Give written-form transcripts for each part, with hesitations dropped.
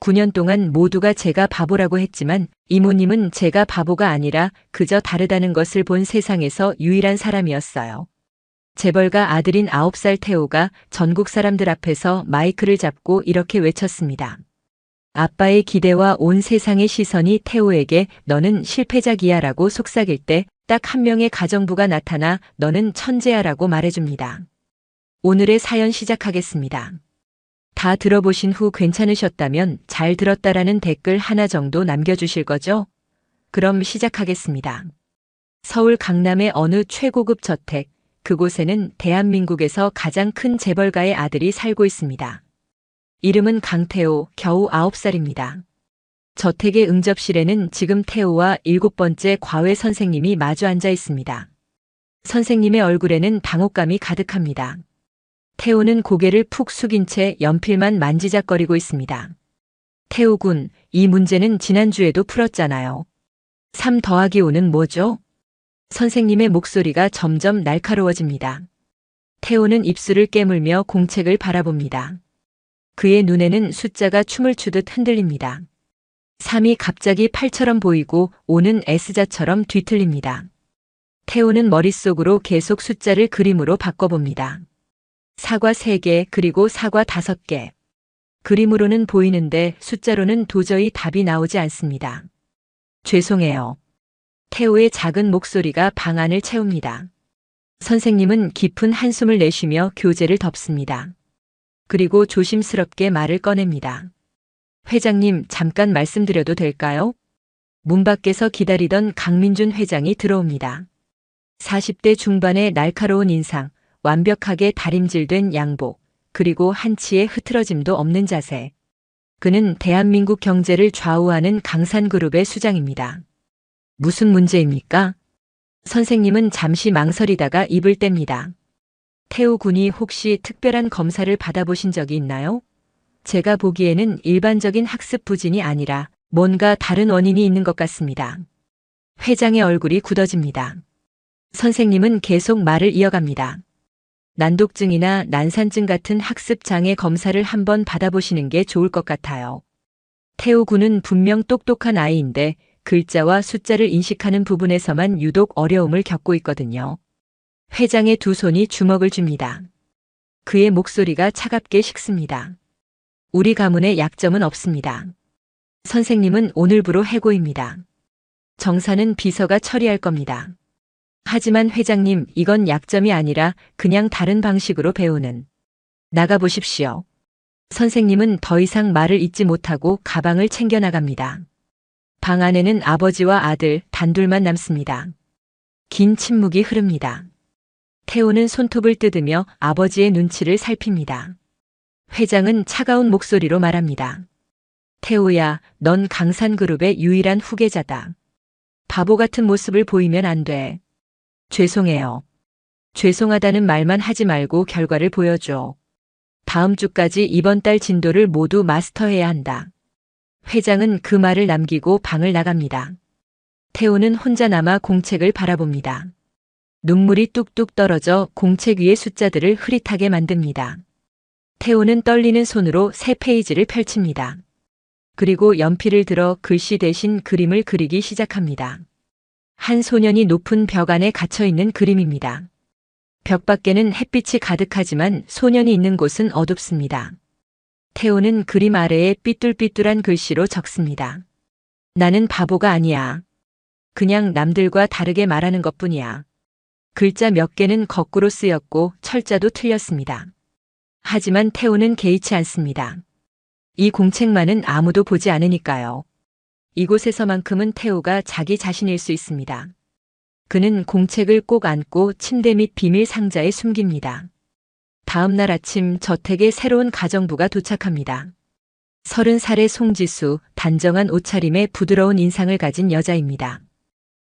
9년 동안 모두가 제가 바보라고 했지만 이모님은 제가 바보가 아니라 그저 다르다는 것을 본 세상에서 유일한 사람이었어요. 재벌가 아들인 9살 태호가 전국 사람들 앞에서 마이크를 잡고 이렇게 외쳤습니다. 아빠의 기대와 온 세상의 시선이 태호에게 너는 실패작이야 라고 속삭일 때 딱 한 명의 가정부가 나타나 너는 천재야 라고 말해줍니다. 오늘의 사연 시작하겠습니다. 다 들어보신 후 괜찮으셨다면 잘 들었다라는 댓글 하나 정도 남겨주실 거죠? 그럼 시작하겠습니다. 서울 강남의 어느 최고급 저택, 그곳에는 대한민국에서 가장 큰 재벌가의 아들이 살고 있습니다. 이름은 강태호, 겨우 9살입니다. 저택의 응접실에는 지금 태호와 7번째 과외 선생님이 마주 앉아 있습니다. 선생님의 얼굴에는 당혹감이 가득합니다. 태호는 고개를 푹 숙인 채 연필만 만지작거리고 있습니다. 태호 군, 이 문제는 지난주에도 풀었잖아요. 3 더하기 5는 뭐죠? 선생님의 목소리가 점점 날카로워집니다. 태호는 입술을 깨물며 공책을 바라봅니다. 그의 눈에는 숫자가 춤을 추듯 흔들립니다. 3이 갑자기 8처럼 보이고 5는 S자처럼 뒤틀립니다. 태호는 머릿속으로 계속 숫자를 그림으로 바꿔봅니다. 사과 3개 그리고 사과 5개. 그림으로는 보이는데 숫자로는 도저히 답이 나오지 않습니다. 죄송해요. 태호의 작은 목소리가 방 안을 채웁니다. 선생님은 깊은 한숨을 내쉬며 교재를 덮습니다. 그리고 조심스럽게 말을 꺼냅니다. 회장님, 잠깐 말씀드려도 될까요? 문 밖에서 기다리던 강민준 회장이 들어옵니다. 40대 중반의 날카로운 인상, 완벽하게 다림질된 양복, 그리고 한치의 흐트러짐도 없는 자세. 그는 대한민국 경제를 좌우하는 강산그룹의 수장입니다. 무슨 문제입니까? 선생님은 잠시 망설이다가 입을 뗍니다. 태호 군이 혹시 특별한 검사를 받아보신 적이 있나요? 제가 보기에는 일반적인 학습 부진이 아니라 뭔가 다른 원인이 있는 것 같습니다. 회장의 얼굴이 굳어집니다. 선생님은 계속 말을 이어갑니다. 난독증이나 난산증 같은 학습 장애 검사를 한번 받아보시는 게 좋을 것 같아요. 태호 군은 분명 똑똑한 아이인데 글자와 숫자를 인식하는 부분에서만 유독 어려움을 겪고 있거든요. 회장의 두 손이 주먹을 줍니다. 그의 목소리가 차갑게 식습니다. 우리 가문에 약점은 없습니다. 선생님은 오늘부로 해고입니다. 정사는 비서가 처리할 겁니다. 하지만 회장님, 이건 약점이 아니라 그냥 다른 방식으로 배우는. 나가보십시오. 선생님은 더 이상 말을 잇지 못하고 가방을 챙겨 나갑니다. 방 안에는 아버지와 아들 단둘만 남습니다. 긴 침묵이 흐릅니다. 태호는 손톱을 뜯으며 아버지의 눈치를 살핍니다. 회장은 차가운 목소리로 말합니다. 태호야, 넌 강산그룹의 유일한 후계자다. 바보 같은 모습을 보이면 안 돼. 죄송해요. 죄송하다는 말만 하지 말고 결과를 보여줘. 다음 주까지 이번 달 진도를 모두 마스터해야 한다. 회장은 그 말을 남기고 방을 나갑니다. 태호는 혼자 남아 공책을 바라봅니다. 눈물이 뚝뚝 떨어져 공책 위의 숫자들을 흐릿하게 만듭니다. 태호는 떨리는 손으로 새 페이지를 펼칩니다. 그리고 연필을 들어 글씨 대신 그림을 그리기 시작합니다. 한 소년이 높은 벽 안에 갇혀있는 그림입니다. 벽 밖에는 햇빛이 가득하지만 소년이 있는 곳은 어둡습니다. 태호는 그림 아래에 삐뚤삐뚤한 글씨로 적습니다. 나는 바보가 아니야. 그냥 남들과 다르게 말하는 것뿐이야. 글자 몇 개는 거꾸로 쓰였고 철자도 틀렸습니다. 하지만 태호는 개의치 않습니다. 이 공책만은 아무도 보지 않으니까요. 이곳에서만큼은 태호가 자기 자신일 수 있습니다. 그는 공책을 꼭 안고 침대 및 비밀 상자에 숨깁니다. 다음 날 아침 저택에 새로운 가정부가 도착합니다. 30살의 송지수, 단정한 옷차림에 부드러운 인상을 가진 여자입니다.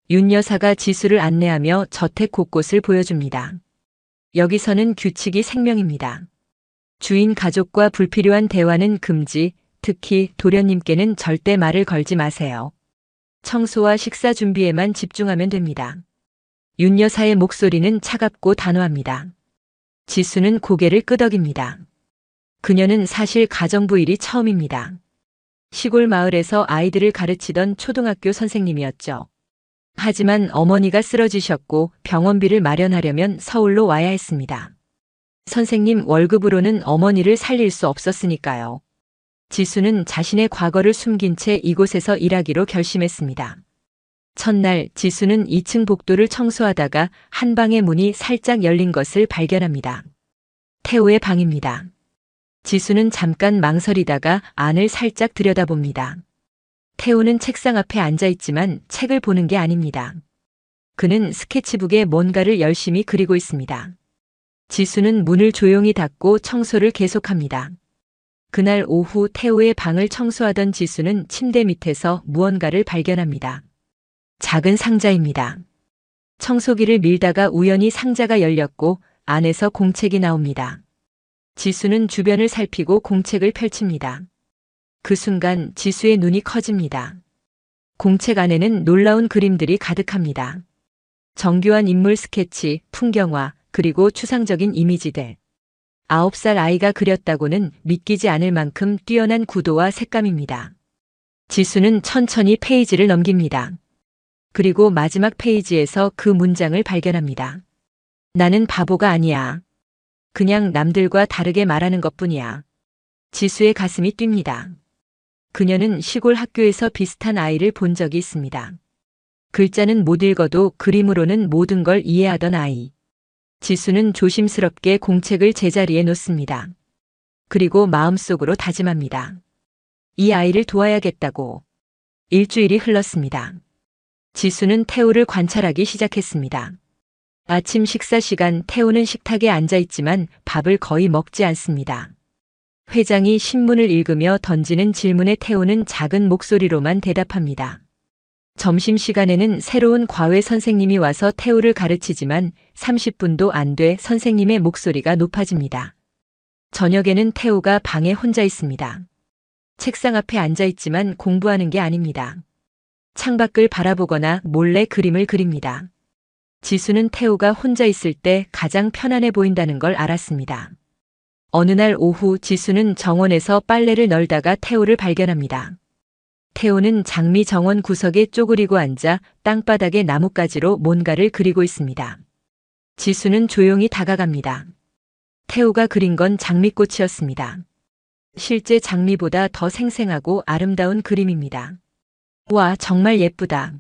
윤 여사가 지수를 안내하며 저택 곳곳을 보여줍니다. 여기서는 규칙이 생명입니다. 주인 가족과 불필요한 대화는 금지, 특히 도련님께는 절대 말을 걸지 마세요. 청소와 식사 준비에만 집중하면 됩니다. 윤 여사의 목소리는 차갑고 단호합니다. 지수는 고개를 끄덕입니다. 그녀는 사실 가정부 일이 처음입니다. 시골 마을에서 아이들을 가르치던 초등학교 선생님이었죠. 하지만 어머니가 쓰러지셨고 병원비를 마련하려면 서울로 와야 했습니다. 선생님 월급으로는 어머니를 살릴 수 없었으니까요. 지수는 자신의 과거를 숨긴 채 이곳에서 일하기로 결심했습니다. 첫날 지수는 2층 복도를 청소하다가 한 방의 문이 살짝 열린 것을 발견합니다. 태호의 방입니다. 지수는 잠깐 망설이다가 안을 살짝 들여다봅니다. 태호는 책상 앞에 앉아 있지만 책을 보는 게 아닙니다. 그는 스케치북에 뭔가를 열심히 그리고 있습니다. 지수는 문을 조용히 닫고 청소를 계속합니다. 그날 오후 태호의 방을 청소하던 지수는 침대 밑에서 무언가를 발견합니다. 작은 상자입니다. 청소기를 밀다가 우연히 상자가 열렸고 안에서 공책이 나옵니다. 지수는 주변을 살피고 공책을 펼칩니다. 그 순간 지수의 눈이 커집니다. 공책 안에는 놀라운 그림들이 가득합니다. 정교한 인물 스케치, 풍경화, 그리고 추상적인 이미지들. 9살 아이가 그렸다고는 믿기지 않을 만큼 뛰어난 구도와 색감입니다. 지수는 천천히 페이지를 넘깁니다. 그리고 마지막 페이지에서 그 문장을 발견합니다. 나는 바보가 아니야. 그냥 남들과 다르게 말하는 것뿐이야. 지수의 가슴이 뜁니다. 그녀는 시골 학교에서 비슷한 아이를 본 적이 있습니다. 글자는 못 읽어도 그림으로는 모든 걸 이해하던 아이. 지수는 조심스럽게 공책을 제자리에 놓습니다. 그리고 마음속으로 다짐합니다. 이 아이를 도와야겠다고. 일주일이 흘렀습니다. 지수는 태호를 관찰하기 시작했습니다. 아침 식사 시간 태호는 식탁에 앉아 있지만 밥을 거의 먹지 않습니다. 회장이 신문을 읽으며 던지는 질문에 태호는 작은 목소리로만 대답합니다. 점심시간에는 새로운 과외 선생님이 와서 태호를 가르치지만 30분도 안 돼 선생님의 목소리가 높아집니다. 저녁에는 태호가 방에 혼자 있습니다. 책상 앞에 앉아 있지만 공부하는 게 아닙니다. 창밖을 바라보거나 몰래 그림을 그립니다. 지수는 태호가 혼자 있을 때 가장 편안해 보인다는 걸 알았습니다. 어느 날 오후 지수는 정원에서 빨래를 널다가 태호를 발견합니다. 태호는 장미 정원 구석에 쪼그리고 앉아 땅바닥에 나뭇가지로 뭔가를 그리고 있습니다. 지수는 조용히 다가갑니다. 태호가 그린 건 장미꽃이었습니다. 실제 장미보다 더 생생하고 아름다운 그림입니다. 와, 정말 예쁘다.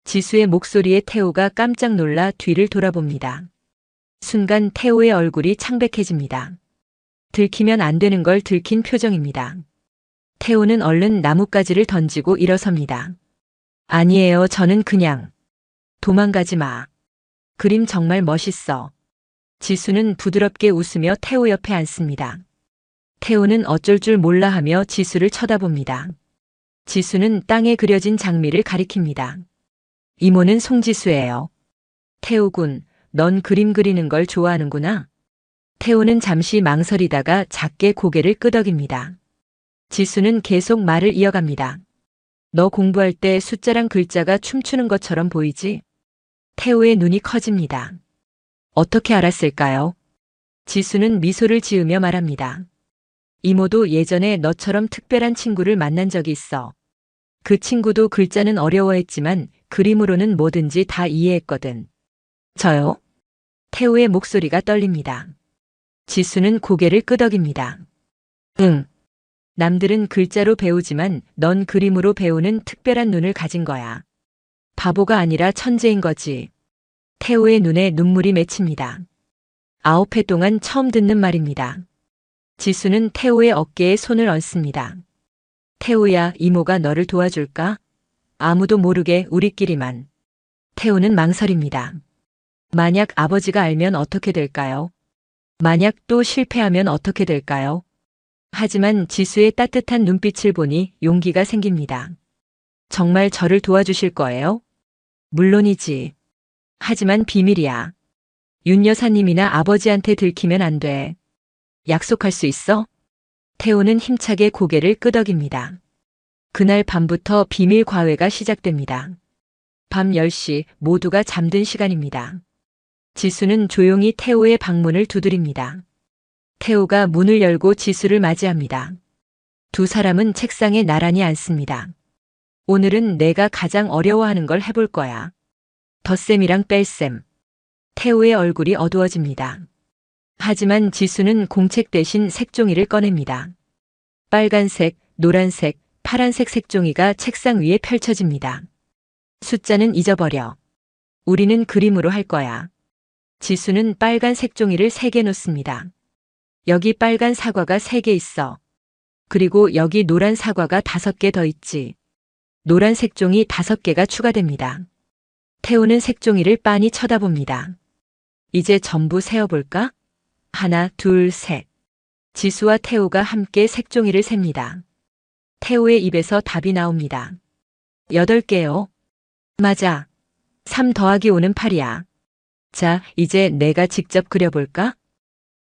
지수의 목소리에 태호가 깜짝 놀라 뒤를 돌아봅니다. 순간 태호의 얼굴이 창백해집니다. 들키면 안 되는 걸 들킨 표정입니다. 태호는 얼른 나뭇가지를 던지고 일어섭니다. 아니에요, 저는 그냥. 도망가지 마. 그림 정말 멋있어. 지수는 부드럽게 웃으며 태호 옆에 앉습니다. 태호는 어쩔 줄 몰라 하며 지수를 쳐다봅니다. 지수는 땅에 그려진 장미를 가리킵니다. 이모는 송지수예요. 태호군, 넌 그림 그리는 걸 좋아하는구나. 태호는 잠시 망설이다가 작게 고개를 끄덕입니다. 지수는 계속 말을 이어갑니다. 너 공부할 때 숫자랑 글자가 춤추는 것처럼 보이지? 태호의 눈이 커집니다. 어떻게 알았을까요? 지수는 미소를 지으며 말합니다. 이모도 예전에 너처럼 특별한 친구를 만난 적이 있어. 그 친구도 글자는 어려워했지만 그림으로는 뭐든지 다 이해했거든. 저요? 태호의 목소리가 떨립니다. 지수는 고개를 끄덕입니다. 응. 남들은 글자로 배우지만 넌 그림으로 배우는 특별한 눈을 가진 거야. 바보가 아니라 천재인 거지. 태호의 눈에 눈물이 맺힙니다. 9회 동안 처음 듣는 말입니다. 지수는 태호의 어깨에 손을 얹습니다. 태호야, 이모가 너를 도와줄까? 아무도 모르게 우리끼리만. 태호는 망설입니다. 만약 아버지가 알면 어떻게 될까요? 만약 또 실패하면 어떻게 될까요? 하지만 지수의 따뜻한 눈빛을 보니 용기가 생깁니다. 정말 저를 도와주실 거예요? 물론이지. 하지만 비밀이야. 윤 여사님이나 아버지한테 들키면 안 돼. 약속할 수 있어? 태호는 힘차게 고개를 끄덕입니다. 그날 밤부터 비밀 과외가 시작됩니다. 밤 10시 모두가 잠든 시간입니다. 지수는 조용히 태호의 방문을 두드립니다. 태호가 문을 열고 지수를 맞이합니다. 두 사람은 책상에 나란히 앉습니다. 오늘은 내가 가장 어려워하는 걸 해볼 거야. 덧셈이랑 뺄셈. 태호의 얼굴이 어두워집니다. 하지만 지수는 공책 대신 색종이를 꺼냅니다. 빨간색, 노란색, 파란색 색종이가 책상 위에 펼쳐집니다. 숫자는 잊어버려. 우리는 그림으로 할 거야. 지수는 빨간 색종이를 3개 놓습니다. 여기 빨간 사과가 3개 있어. 그리고 여기 노란 사과가 5개 더 있지. 노란 색종이 5개가 추가됩니다. 태호는 색종이를 빤히 쳐다봅니다. 이제 전부 세어볼까? 하나, 둘, 셋. 지수와 태호가 함께 색종이를 셉니다. 태호의 입에서 답이 나옵니다. 8개요. 맞아. 3 더하기 5는 8이야. 자, 이제 내가 직접 그려볼까?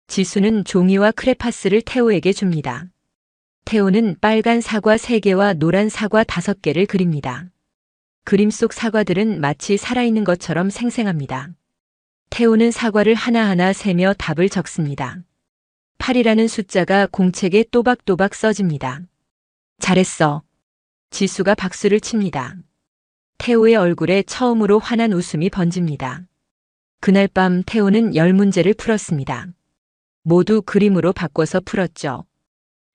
지수는 종이와 크레파스를 태호에게 줍니다. 태호는 빨간 사과 3개와 노란 사과 5개를 그립니다. 그림 속 사과들은 마치 살아있는 것처럼 생생합니다. 태호는 사과를 하나하나 세며 답을 적습니다. 8이라는 숫자가 공책에 또박또박 써집니다. 잘했어. 지수가 박수를 칩니다. 태호의 얼굴에 처음으로 환한 웃음이 번집니다. 그날 밤 태호는 10문제를 풀었습니다. 모두 그림으로 바꿔서 풀었죠.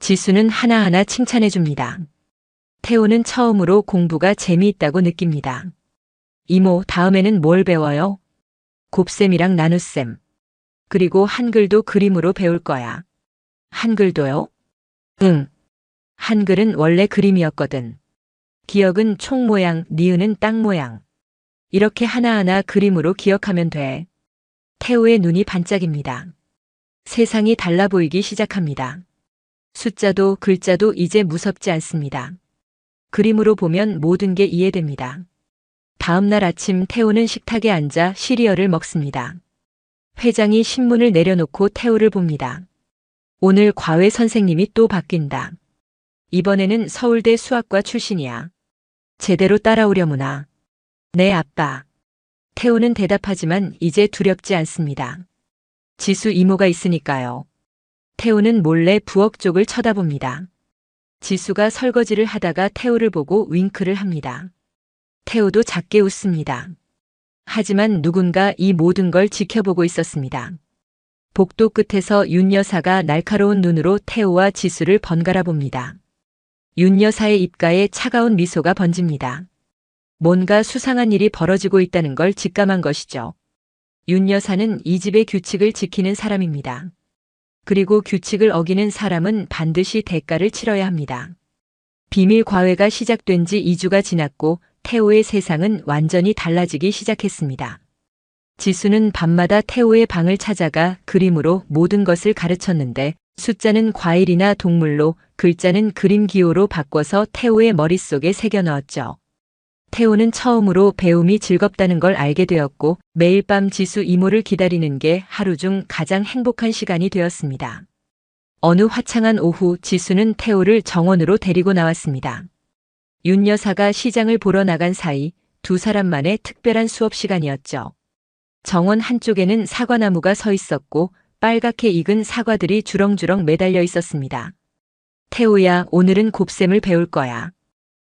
지수는 하나하나 칭찬해 줍니다. 태호는 처음으로 공부가 재미있다고 느낍니다. 이모, 다음에는 뭘 배워요? 곱셈이랑 나눗셈. 그리고 한글도 그림으로 배울 거야. 한글도요? 응. 한글은 원래 그림이었거든. 기억은 총 모양, 니은은 땅 모양. 이렇게 하나하나 그림으로 기억하면 돼. 태호의 눈이 반짝입니다. 세상이 달라 보이기 시작합니다. 숫자도 글자도 이제 무섭지 않습니다. 그림으로 보면 모든 게 이해됩니다. 다음 날 아침 태호는 식탁에 앉아 시리얼을 먹습니다. 회장이 신문을 내려놓고 태호를 봅니다. 오늘 과외 선생님이 또 바뀐다. 이번에는 서울대 수학과 출신이야. 제대로 따라오려무나. 네, 아빠. 태호는 대답하지만 이제 두렵지 않습니다. 지수 이모가 있으니까요. 태호는 몰래 부엌 쪽을 쳐다봅니다. 지수가 설거지를 하다가 태호를 보고 윙크를 합니다. 태호도 작게 웃습니다. 하지만 누군가 이 모든 걸 지켜보고 있었습니다. 복도 끝에서 윤 여사가 날카로운 눈으로 태호와 지수를 번갈아 봅니다. 윤 여사의 입가에 차가운 미소가 번집니다. 뭔가 수상한 일이 벌어지고 있다는 걸 직감한 것이죠. 윤 여사는 이 집의 규칙을 지키는 사람입니다. 그리고 규칙을 어기는 사람은 반드시 대가를 치러야 합니다. 비밀 과외가 시작된 지 2주가 지났고 태호의 세상은 완전히 달라지기 시작했습니다. 지수는 밤마다 태호의 방을 찾아가 그림으로 모든 것을 가르쳤는데 숫자는 과일이나 동물로, 글자는 그림 기호로 바꿔서 태호의 머릿속에 새겨 넣었죠. 태호는 처음으로 배움이 즐겁다는 걸 알게 되었고 매일 밤 지수 이모를 기다리는 게 하루 중 가장 행복한 시간이 되었습니다. 어느 화창한 오후 지수는 태호를 정원으로 데리고 나왔습니다. 윤 여사가 시장을 보러 나간 사이 두 사람만의 특별한 수업 시간이었죠. 정원 한쪽에는 사과나무가 서 있었고 빨갛게 익은 사과들이 주렁주렁 매달려 있었습니다. 태호야, 오늘은 곱셈을 배울 거야.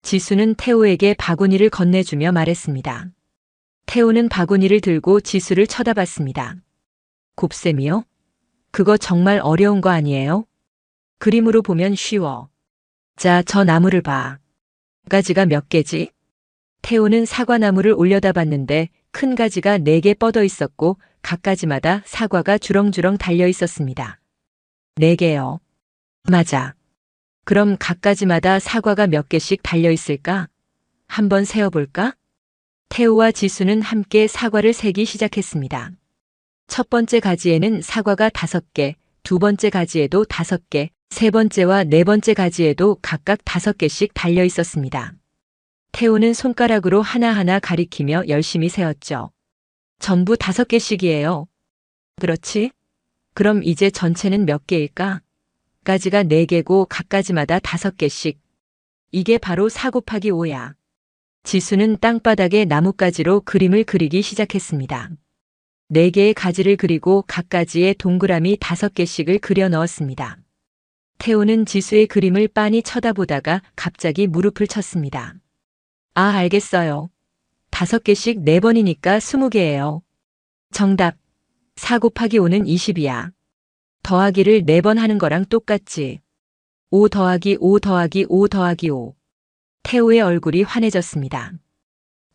지수는 태호에게 바구니를 건네주며 말했습니다. 태호는 바구니를 들고 지수를 쳐다봤습니다. 곱셈이요? 그거 정말 어려운 거 아니에요? 그림으로 보면 쉬워. 자, 저 나무를 봐. 가지가 몇 개지? 태호는 사과나무를 올려다봤는데 큰 가지가 4개 뻗어 있었고 각 가지마다 사과가 주렁주렁 달려 있었습니다. 4개요. 맞아. 그럼 각 가지마다 사과가 몇 개씩 달려 있을까? 한번 세어볼까? 태호와 지수는 함께 사과를 세기 시작했습니다. 첫 번째 가지에는 사과가 5개, 두 번째 가지에도 5개, 세 번째와 네 번째 가지에도 각각 5개씩 달려 있었습니다. 태호는 손가락으로 하나하나 가리키며 열심히 세었죠. 전부 5개씩이에요. 그렇지? 그럼 이제 전체는 몇 개일까? 가지가 4개고 각 가지마다 5개씩. 이게 바로 4 곱하기 5야. 지수는 땅바닥에 나뭇가지로 그림을 그리기 시작했습니다. 4개의 가지를 그리고 각 가지에 동그라미 5개씩을 그려 넣었습니다. 태호는 지수의 그림을 빤히 쳐다보다가 갑자기 무릎을 쳤습니다. 아, 알겠어요. 5개씩 4번이니까 20개예요. 정답. 4 곱하기 5는 20이야. 더하기를 4번 하는 거랑 똑같지. 5 더하기 5 더하기 5 더하기 5. 태호의 얼굴이 환해졌습니다.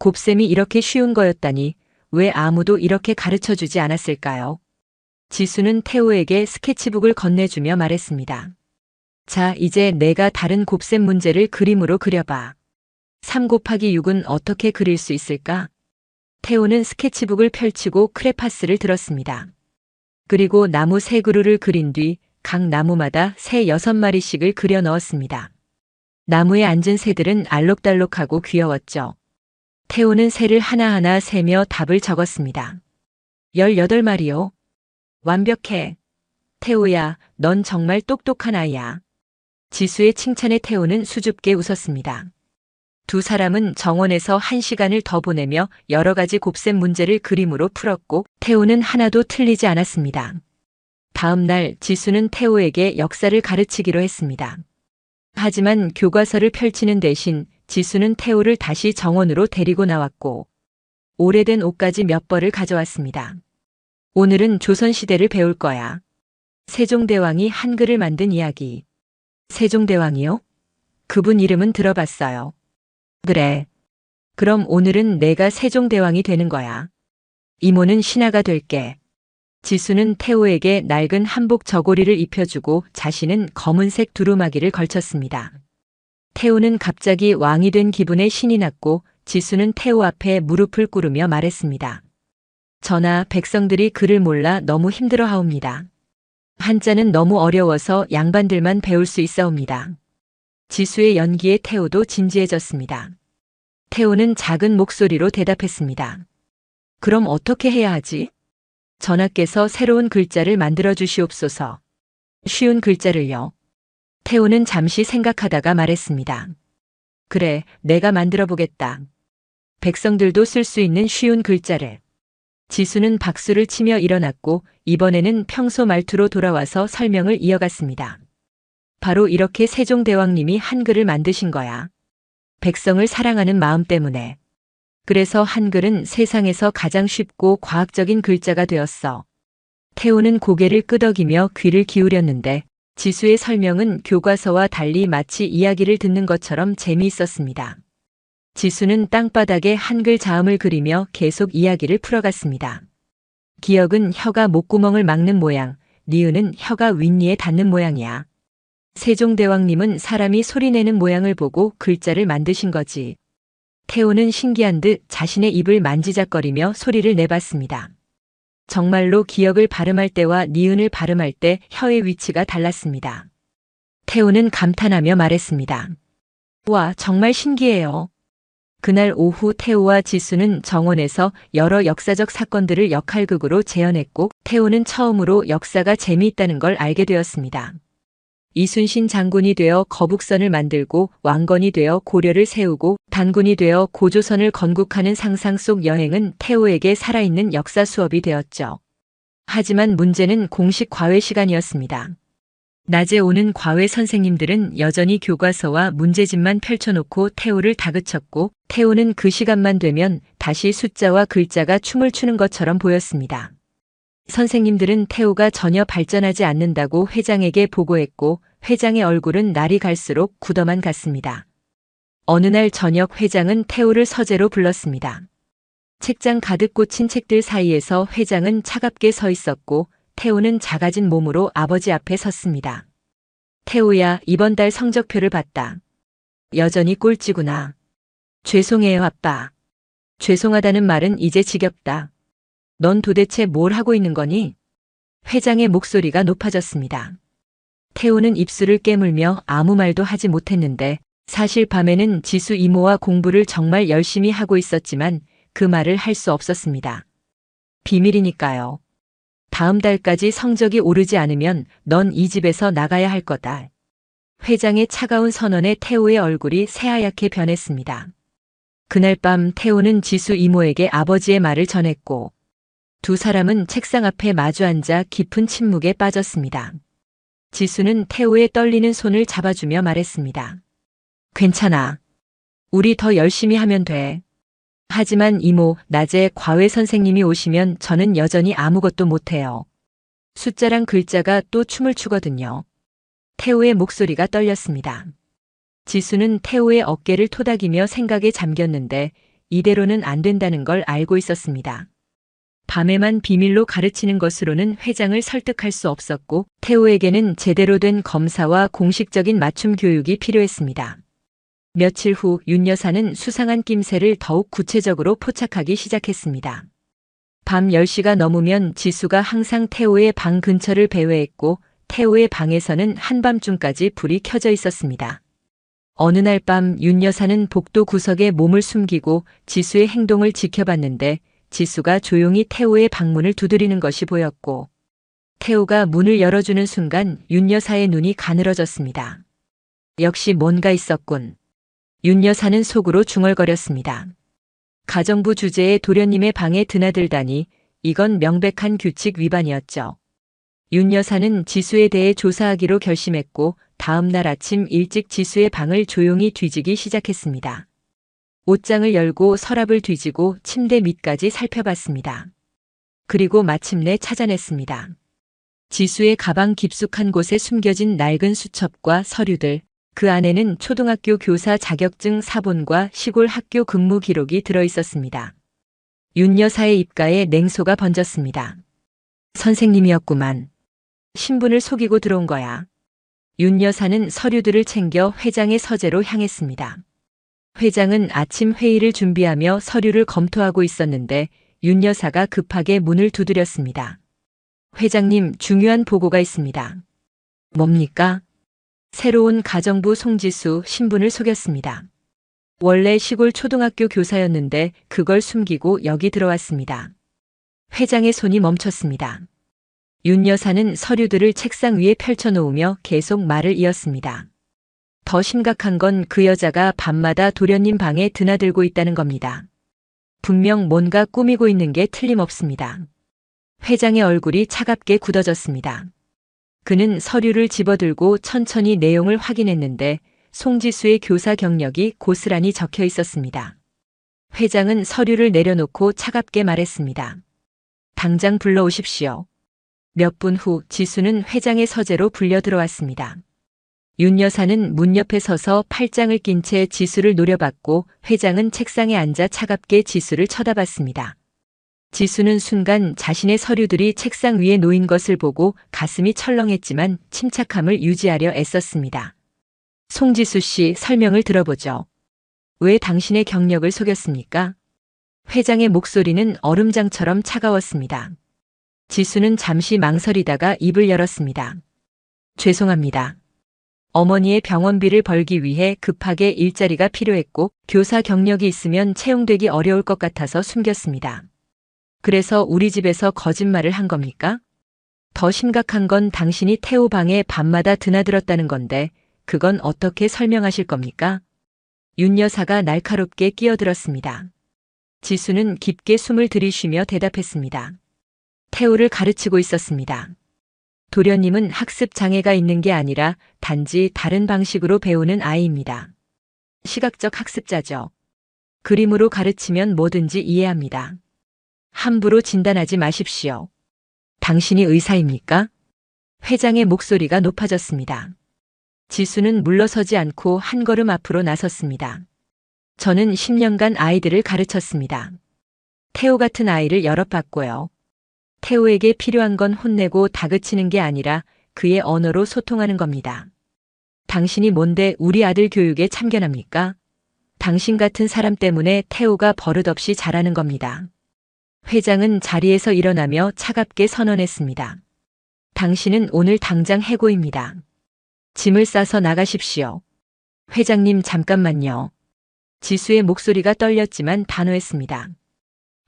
곱셈이 이렇게 쉬운 거였다니 왜 아무도 이렇게 가르쳐주지 않았을까요? 지수는 태호에게 스케치북을 건네주며 말했습니다. 자, 이제 내가 다른 곱셈 문제를 그림으로 그려봐. 3 곱하기 6은 어떻게 그릴 수 있을까? 태호는 스케치북을 펼치고 크레파스를 들었습니다. 그리고 나무 3그루를 그린 뒤 각 나무마다 새 6마리씩을 그려 넣었습니다. 나무에 앉은 새들은 알록달록하고 귀여웠죠. 태호는 새를 하나하나 세며 답을 적었습니다. 18마리요. 완벽해. 태호야, 넌 정말 똑똑한 아이야. 지수의 칭찬에 태호는 수줍게 웃었습니다. 두 사람은 정원에서 1시간을 더 보내며 여러 가지 곱셈 문제를 그림으로 풀었고 태호는 하나도 틀리지 않았습니다. 다음 날 지수는 태호에게 역사를 가르치기로 했습니다. 하지만 교과서를 펼치는 대신 지수는 태호를 다시 정원으로 데리고 나왔고 오래된 옷까지 몇 벌을 가져왔습니다. 오늘은 조선시대를 배울 거야. 세종대왕이 한글을 만든 이야기. 세종대왕이요? 그분 이름은 들어봤어요. 그래. 그럼 오늘은 내가 세종대왕이 되는 거야. 이모는 신하가 될게. 지수는 태호에게 낡은 한복 저고리를 입혀주고 자신은 검은색 두루마기를 걸쳤습니다. 태호는 갑자기 왕이 된 기분에 신이 났고 지수는 태호 앞에 무릎을 꿇으며 말했습니다. 전하, 백성들이 글을 몰라 너무 힘들어하옵니다. 한자는 너무 어려워서 양반들만 배울 수 있사옵니다. 지수의 연기에 태호도 진지해졌습니다. 태호는 작은 목소리로 대답했습니다. 그럼 어떻게 해야 하지? 전하께서 새로운 글자를 만들어 주시옵소서. 쉬운 글자를요. 태호는 잠시 생각하다가 말했습니다. 그래, 내가 만들어 보겠다. 백성들도 쓸 수 있는 쉬운 글자를. 지수는 박수를 치며 일어났고 이번에는 평소 말투로 돌아와서 설명을 이어갔습니다. 바로 이렇게 세종대왕님이 한글을 만드신 거야. 백성을 사랑하는 마음 때문에. 그래서 한글은 세상에서 가장 쉽고 과학적인 글자가 되었어. 태호는 고개를 끄덕이며 귀를 기울였는데 지수의 설명은 교과서와 달리 마치 이야기를 듣는 것처럼 재미있었습니다. 지수는 땅바닥에 한글 자음을 그리며 계속 이야기를 풀어갔습니다. 기역은 혀가 목구멍을 막는 모양, 니은은 혀가 윗니에 닿는 모양이야. 세종대왕님은 사람이 소리내는 모양을 보고 글자를 만드신 거지. 태호는 신기한 듯 자신의 입을 만지작거리며 소리를 내봤습니다. 정말로 기역을 발음할 때와 니은을 발음할 때 혀의 위치가 달랐습니다. 태호는 감탄하며 말했습니다. 와, 정말 신기해요. 그날 오후 태호와 지수는 정원에서 여러 역사적 사건들을 역할극으로 재현했고 태호는 처음으로 역사가 재미있다는 걸 알게 되었습니다. 이순신 장군이 되어 거북선을 만들고 왕건이 되어 고려를 세우고 단군이 되어 고조선을 건국하는 상상 속 여행은 태호에게 살아있는 역사 수업이 되었죠. 하지만 문제는 공식 과외 시간이었습니다. 낮에 오는 과외 선생님들은 여전히 교과서와 문제집만 펼쳐놓고 태호를 다그쳤고 태호는 그 시간만 되면 다시 숫자와 글자가 춤을 추는 것처럼 보였습니다. 선생님들은 태호가 전혀 발전하지 않는다고 회장에게 보고했고 회장의 얼굴은 날이 갈수록 굳어만 갔습니다. 어느 날 저녁 회장은 태호를 서재로 불렀습니다. 책장 가득 꽂힌 책들 사이에서 회장은 차갑게 서 있었고 태호는 작아진 몸으로 아버지 앞에 섰습니다. 태호야, 이번 달 성적표를 봤다. 여전히 꼴찌구나. 죄송해요, 아빠. 죄송하다는 말은 이제 지겹다. 넌 도대체 뭘 하고 있는 거니? 회장의 목소리가 높아졌습니다. 태호는 입술을 깨물며 아무 말도 하지 못했는데 사실 밤에는 지수 이모와 공부를 정말 열심히 하고 있었지만 그 말을 할 수 없었습니다. 비밀이니까요. 다음 달까지 성적이 오르지 않으면 넌 이 집에서 나가야 할 거다. 회장의 차가운 선언에 태호의 얼굴이 새하얗게 변했습니다. 그날 밤 태호는 지수 이모에게 아버지의 말을 전했고 두 사람은 책상 앞에 마주 앉아 깊은 침묵에 빠졌습니다. 지수는 태우의 떨리는 손을 잡아주며 말했습니다. 괜찮아. 우리 더 열심히 하면 돼. 하지만 이모, 낮에 과외 선생님이 오시면 저는 여전히 아무것도 못해요. 숫자랑 글자가 또 춤을 추거든요. 태우의 목소리가 떨렸습니다. 지수는 태우의 어깨를 토닥이며 생각에 잠겼는데 이대로는 안 된다는 걸 알고 있었습니다. 밤에만 비밀로 가르치는 것으로는 회장을 설득할 수 없었고 태우에게는 제대로 된 검사와 공식적인 맞춤 교육이 필요했습니다. 며칠 후 윤 여사는 수상한 낌새를 더욱 구체적으로 포착하기 시작했습니다. 밤 10시가 넘으면 지수가 항상 태우의 방 근처를 배회했고 태우의 방에서는 한밤중까지 불이 켜져 있었습니다. 어느 날 밤 윤 여사는 복도 구석에 몸을 숨기고 지수의 행동을 지켜봤는데 지수가 조용히 태우의 방문을 두드리는 것이 보였고 태우가 문을 열어주는 순간 윤 여사의 눈이 가늘어졌습니다. 역시 뭔가 있었군. 윤 여사는 속으로 중얼거렸습니다. 가정부 주제에 도련님의 방에 드나들다니 이건 명백한 규칙 위반이었죠. 윤 여사는 지수에 대해 조사하기로 결심했고 다음 날 아침 일찍 지수의 방을 조용히 뒤지기 시작했습니다. 옷장을 열고 서랍을 뒤지고 침대 밑까지 살펴봤습니다. 그리고 마침내 찾아냈습니다. 지수의 가방 깊숙한 곳에 숨겨진 낡은 수첩과 서류들, 그 안에는 초등학교 교사 자격증 사본과 시골 학교 근무 기록이 들어있었습니다. 윤 여사의 입가에 냉소가 번졌습니다. 선생님이었구만. 신분을 속이고 들어온 거야. 윤 여사는 서류들을 챙겨 회장의 서재로 향했습니다. 회장은 아침 회의를 준비하며 서류를 검토하고 있었는데 윤 여사가 급하게 문을 두드렸습니다. 회장님, 중요한 보고가 있습니다. 뭡니까? 새로운 가정부 송지수 신분을 속였습니다. 원래 시골 초등학교 교사였는데 그걸 숨기고 여기 들어왔습니다. 회장의 손이 멈췄습니다. 윤 여사는 서류들을 책상 위에 펼쳐놓으며 계속 말을 이었습니다. 더 심각한 건 그 여자가 밤마다 도련님 방에 드나들고 있다는 겁니다. 분명 뭔가 꾸미고 있는 게 틀림없습니다. 회장의 얼굴이 차갑게 굳어졌습니다. 그는 서류를 집어들고 천천히 내용을 확인했는데 송지수의 교사 경력이 고스란히 적혀 있었습니다. 회장은 서류를 내려놓고 차갑게 말했습니다. 당장 불러오십시오. 몇 분 후 지수는 회장의 서재로 불려 들어왔습니다. 윤 여사는 문 옆에 서서 팔짱을 낀 채 지수를 노려봤고 회장은 책상에 앉아 차갑게 지수를 쳐다봤습니다. 지수는 순간 자신의 서류들이 책상 위에 놓인 것을 보고 가슴이 철렁했지만 침착함을 유지하려 애썼습니다. 송지수 씨, 설명을 들어보죠. 왜 당신의 경력을 속였습니까? 회장의 목소리는 얼음장처럼 차가웠습니다. 지수는 잠시 망설이다가 입을 열었습니다. 죄송합니다. 어머니의 병원비를 벌기 위해 급하게 일자리가 필요했고 교사 경력이 있으면 채용되기 어려울 것 같아서 숨겼습니다. 그래서 우리 집에서 거짓말을 한 겁니까? 더 심각한 건 당신이 태우 방에 밤마다 드나들었다는 건데 그건 어떻게 설명하실 겁니까? 윤 여사가 날카롭게 끼어들었습니다. 지수는 깊게 숨을 들이쉬며 대답했습니다. 태우를 가르치고 있었습니다. 도련님은 학습 장애가 있는 게 아니라 단지 다른 방식으로 배우는 아이입니다. 시각적 학습자죠. 그림으로 가르치면 뭐든지 이해합니다. 함부로 진단하지 마십시오. 당신이 의사입니까? 회장의 목소리가 높아졌습니다. 지수는 물러서지 않고 한 걸음 앞으로 나섰습니다. 저는 10년간 아이들을 가르쳤습니다. 태우 같은 아이를 여러 봤고요. 태우에게 필요한 건 혼내고 다그치는 게 아니라 그의 언어로 소통하는 겁니다. 당신이 뭔데 우리 아들 교육에 참견합니까? 당신 같은 사람 때문에 태우가 버릇없이 자라는 겁니다. 회장은 자리에서 일어나며 차갑게 선언했습니다. 당신은 오늘 당장 해고입니다. 짐을 싸서 나가십시오. 회장님, 잠깐만요. 지수의 목소리가 떨렸지만 단호했습니다.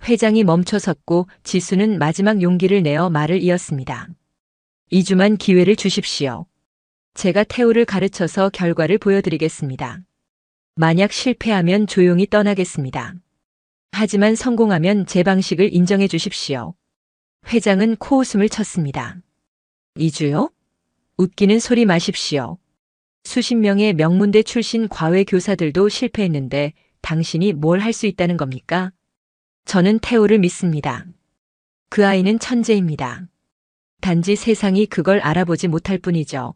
회장이 멈춰섰고 지수는 마지막 용기를 내어 말을 이었습니다. 2주만 기회를 주십시오. 제가 태우를 가르쳐서 결과를 보여드리겠습니다. 만약 실패하면 조용히 떠나겠습니다. 하지만 성공하면 제 방식을 인정해 주십시오. 회장은 코웃음을 쳤습니다. 2주요? 웃기는 소리 마십시오. 수십 명의 명문대 출신 과외 교사들도 실패했는데 당신이 뭘 할 수 있다는 겁니까? 저는 태호를 믿습니다. 그 아이는 천재입니다. 단지 세상이 그걸 알아보지 못할 뿐이죠.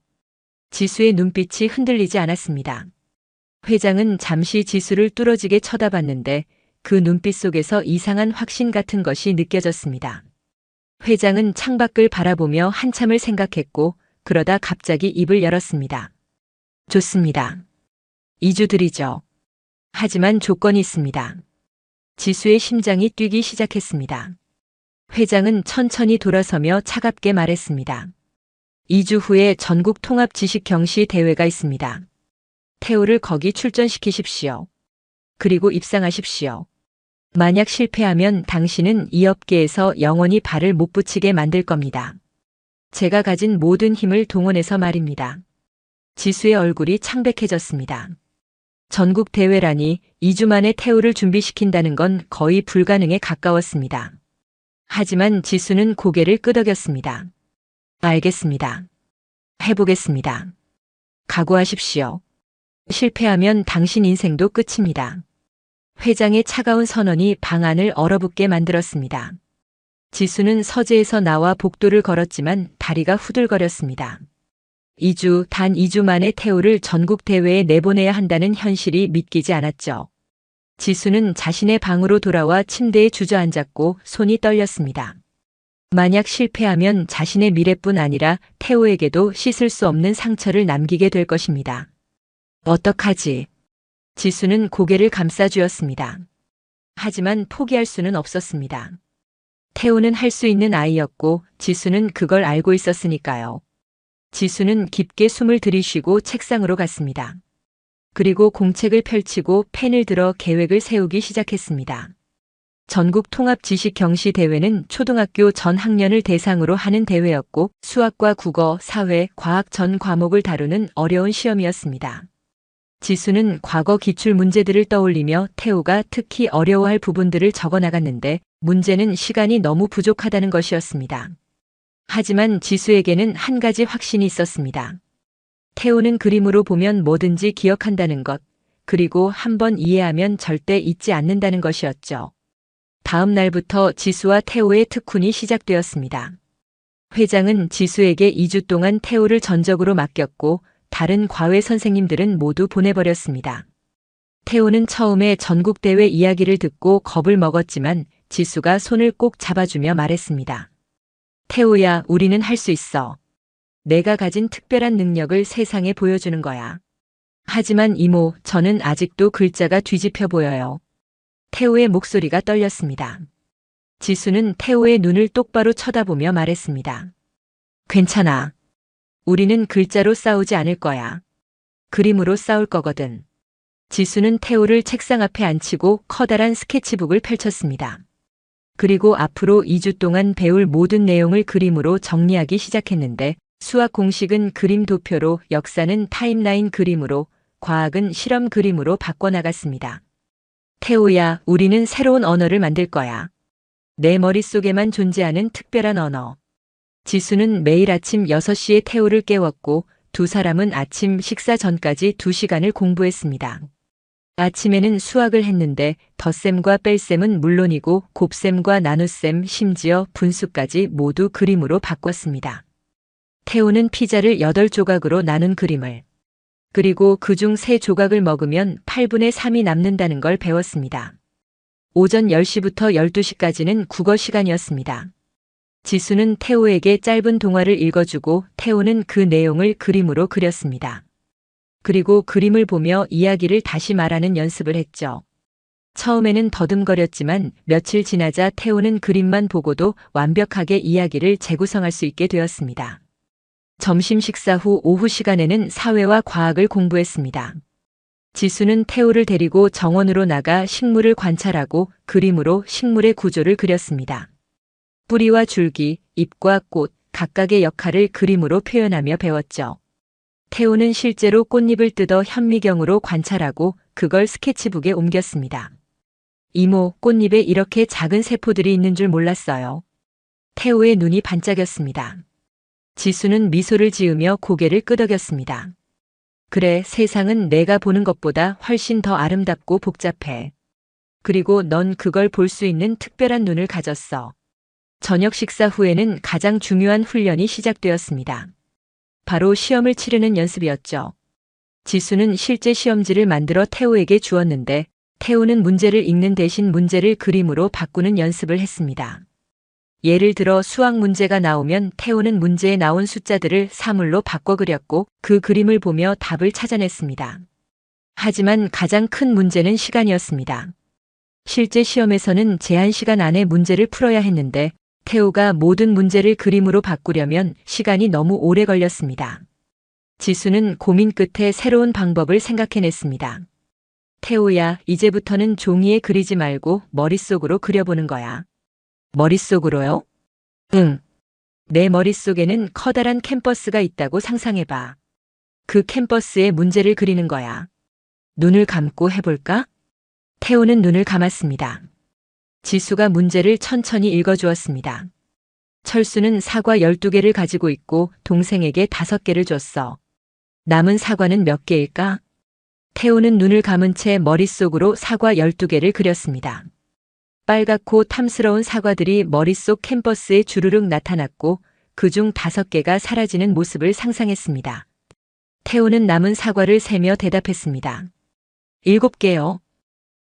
지수의 눈빛이 흔들리지 않았습니다. 회장은 잠시 지수를 뚫어지게 쳐다봤는데 그 눈빛 속에서 이상한 확신 같은 것이 느껴졌습니다. 회장은 창밖을 바라보며 한참을 생각했고 그러다 갑자기 입을 열었습니다. 좋습니다. 2주 드리죠. 하지만 조건이 있습니다. 지수의 심장이 뛰기 시작했습니다. 회장은 천천히 돌아서며 차갑게 말했습니다. 2주 후에 전국 통합 지식 경시 대회가 있습니다. 태호를 거기 출전시키십시오. 그리고 입상하십시오. 만약 실패하면 당신은 이 업계에서 영원히 발을 못 붙이게 만들 겁니다. 제가 가진 모든 힘을 동원해서 말입니다. 지수의 얼굴이 창백해졌습니다. 전국 대회라니 2주 만에 태호를 준비시킨다는 건 거의 불가능에 가까웠습니다. 하지만 지수는 고개를 끄덕였습니다. 알겠습니다. 해보겠습니다. 각오하십시오. 실패하면 당신 인생도 끝입니다. 회장의 차가운 선언이 방 안을 얼어붙게 만들었습니다. 지수는 서재에서 나와 복도를 걸었지만 다리가 후들거렸습니다. 단 2주 만에 태호를 전국 대회에 내보내야 한다는 현실이 믿기지 않았죠. 지수는 자신의 방으로 돌아와 침대에 주저앉았고 손이 떨렸습니다. 만약 실패하면 자신의 미래뿐 아니라 태호에게도 씻을 수 없는 상처를 남기게 될 것입니다. 어떡하지? 지수는 고개를 감싸쥐었습니다. 하지만 포기할 수는 없었습니다. 태호는 할 수 있는 아이였고 지수는 그걸 알고 있었으니까요. 지수는 깊게 숨을 들이쉬고 책상으로 갔습니다. 그리고 공책을 펼치고 펜을 들어 계획을 세우기 시작했습니다. 전국 통합 지식 경시 대회는 초등학교 전 학년을 대상으로 하는 대회였고 수학과 국어, 사회, 과학 전 과목을 다루는 어려운 시험이었습니다. 지수는 과거 기출 문제들을 떠올리며 태호가 특히 어려워할 부분들을 적어 나갔는데 문제는 시간이 너무 부족하다는 것이었습니다. 하지만 지수에게는 한 가지 확신이 있었습니다. 태호는 그림으로 보면 뭐든지 기억한다는 것, 그리고 한번 이해하면 절대 잊지 않는다는 것이었죠. 다음 날부터 지수와 태호의 특훈이 시작되었습니다. 회장은 지수에게 2주 동안 태호를 전적으로 맡겼고 다른 과외 선생님들은 모두 보내버렸습니다. 태호는 처음에 전국대회 이야기를 듣고 겁을 먹었지만 지수가 손을 꼭 잡아주며 말했습니다. 태호야, 우리는 할 수 있어. 내가 가진 특별한 능력을 세상에 보여주는 거야. 하지만 이모, 저는 아직도 글자가 뒤집혀 보여요. 태호의 목소리가 떨렸습니다. 지수는 태호의 눈을 똑바로 쳐다보며 말했습니다. 괜찮아. 우리는 글자로 싸우지 않을 거야. 그림으로 싸울 거거든. 지수는 태호를 책상 앞에 앉히고 커다란 스케치북을 펼쳤습니다. 그리고 앞으로 2주 동안 배울 모든 내용을 그림으로 정리하기 시작했는데 수학 공식은 그림 도표로, 역사는 타임라인 그림으로, 과학은 실험 그림으로 바꿔나갔습니다. 태호야, 우리는 새로운 언어를 만들 거야. 내 머릿속에만 존재하는 특별한 언어. 지수는 매일 아침 6시에 태호를 깨웠고 두 사람은 아침 식사 전까지 2시간을 공부했습니다. 아침에는 수학을 했는데 덧셈과 뺄셈은 물론이고 곱셈과 나눗셈, 심지어 분수까지 모두 그림으로 바꿨습니다. 태호는 피자를 8조각으로 나눈 그림을, 그리고 그중 3조각을 먹으면 8분의 3이 남는다는 걸 배웠습니다. 오전 10시부터 12시까지는 국어 시간이었습니다. 지수는 태호에게 짧은 동화를 읽어주고 태호는 그 내용을 그림으로 그렸습니다. 그리고 그림을 보며 이야기를 다시 말하는 연습을 했죠. 처음에는 더듬거렸지만 며칠 지나자 태호는 그림만 보고도 완벽하게 이야기를 재구성할 수 있게 되었습니다. 점심 식사 후 오후 시간에는 사회와 과학을 공부했습니다. 지수는 태호를 데리고 정원으로 나가 식물을 관찰하고 그림으로 식물의 구조를 그렸습니다. 뿌리와 줄기, 잎과 꽃, 각각의 역할을 그림으로 표현하며 배웠죠. 태호는 실제로 꽃잎을 뜯어 현미경으로 관찰하고 그걸 스케치북에 옮겼습니다. 이모, 꽃잎에 이렇게 작은 세포들이 있는 줄 몰랐어요. 태호의 눈이 반짝였습니다. 지수는 미소를 지으며 고개를 끄덕였습니다. 그래, 세상은 내가 보는 것보다 훨씬 더 아름답고 복잡해. 그리고 넌 그걸 볼 수 있는 특별한 눈을 가졌어. 저녁 식사 후에는 가장 중요한 훈련이 시작되었습니다. 바로 시험을 치르는 연습이었죠. 지수는 실제 시험지를 만들어 태호에게 주었는데 태호는 문제를 읽는 대신 문제를 그림으로 바꾸는 연습을 했습니다. 예를 들어 수학 문제가 나오면 태호는 문제에 나온 숫자들을 사물로 바꿔 그렸고 그 그림을 보며 답을 찾아냈습니다. 하지만 가장 큰 문제는 시간이었습니다. 실제 시험에서는 제한 시간 안에 문제를 풀어야 했는데 태호가 모든 문제를 그림으로 바꾸려면 시간이 너무 오래 걸렸습니다. 지수는 고민 끝에 새로운 방법을 생각해냈습니다. 태호야, 이제부터는 종이에 그리지 말고 머릿속으로 그려보는 거야. 머릿속으로요? 응. 내 머릿속에는 커다란 캔버스가 있다고 상상해봐. 그 캔버스에 문제를 그리는 거야. 눈을 감고 해볼까? 태호는 눈을 감았습니다. 지수가 문제를 천천히 읽어주었습니다. 철수는 사과 12개를 가지고 있고 동생에게 5개를 줬어. 남은 사과는 몇 개일까? 태호는 눈을 감은 채 머릿속으로 사과 12개를 그렸습니다. 빨갛고 탐스러운 사과들이 머릿속 캔버스에 주르륵 나타났고 그중 5개가 사라지는 모습을 상상했습니다. 태호는 남은 사과를 세며 대답했습니다. 7개요.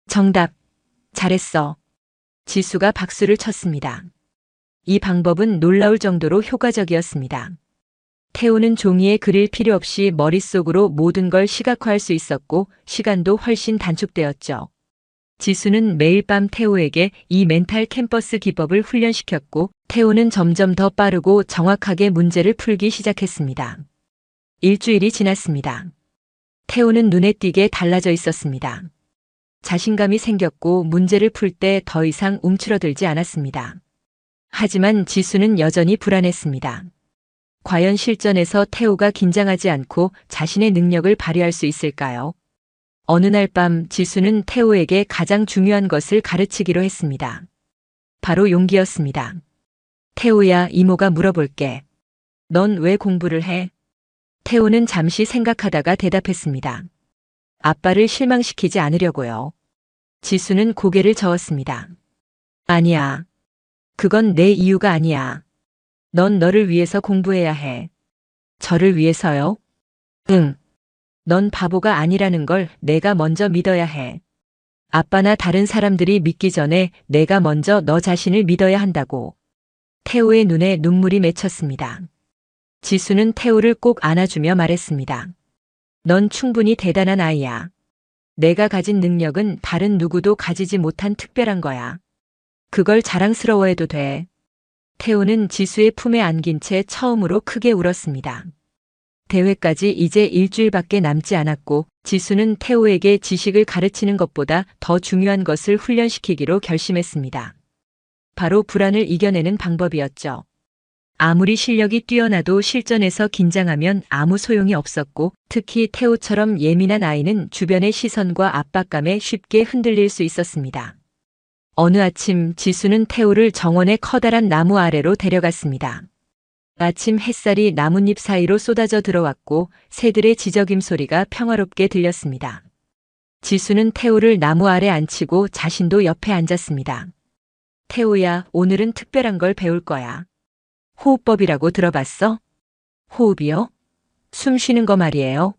정답. 잘했어. 지수가 박수를 쳤습니다. 이 방법은 놀라울 정도로 효과적이었습니다. 태호는 종이에 그릴 필요 없이 머릿속으로 모든 걸 시각화할 수 있었고 시간도 훨씬 단축되었죠. 지수는 매일 밤 태호에게 이 멘탈 캔버스 기법을 훈련시켰고 태호는 점점 더 빠르고 정확하게 문제를 풀기 시작했습니다. 일주일이 지났습니다. 태호는 눈에 띄게 달라져 있었습니다. 자신감이 생겼고 문제를 풀 때 더 이상 움츠러들지 않았습니다. 하지만 지수는 여전히 불안했습니다. 과연 실전에서 태호가 긴장하지 않고 자신의 능력을 발휘할 수 있을까요? 어느 날 밤 지수는 태호에게 가장 중요한 것을 가르치기로 했습니다. 바로 용기였습니다. 태호야, 이모가 물어볼게. 넌 왜 공부를 해? 태호는 잠시 생각하다가 대답했습니다. 아빠를 실망시키지 않으려고요. 지수는 고개를 저었습니다. 아니야. 그건 내 이유가 아니야. 넌 너를 위해서 공부해야 해. 저를 위해서요? 응. 넌 바보가 아니라는 걸 내가 먼저 믿어야 해. 아빠나 다른 사람들이 믿기 전에 내가 먼저 너 자신을 믿어야 한다고. 태호의 눈에 눈물이 맺혔습니다. 지수는 태호를 꼭 안아주며 말했습니다. 넌 충분히 대단한 아이야. 내가 가진 능력은 다른 누구도 가지지 못한 특별한 거야. 그걸 자랑스러워해도 돼. 태호는 지수의 품에 안긴 채 처음으로 크게 울었습니다. 대회까지 이제 일주일밖에 남지 않았고 지수는 태호에게 지식을 가르치는 것보다 더 중요한 것을 훈련시키기로 결심했습니다. 바로 불안을 이겨내는 방법이었죠. 아무리 실력이 뛰어나도 실전에서 긴장하면 아무 소용이 없었고 특히 태호처럼 예민한 아이는 주변의 시선과 압박감에 쉽게 흔들릴 수 있었습니다. 어느 아침 지수는 태호를 정원의 커다란 나무 아래로 데려갔습니다. 아침 햇살이 나뭇잎 사이로 쏟아져 들어왔고 새들의 지저귐 소리가 평화롭게 들렸습니다. 지수는 태호를 나무 아래 앉히고 자신도 옆에 앉았습니다. 태호야, 오늘은 특별한 걸 배울 거야. 호흡법이라고 들어봤어? 호흡이요? 숨 쉬는 거 말이에요.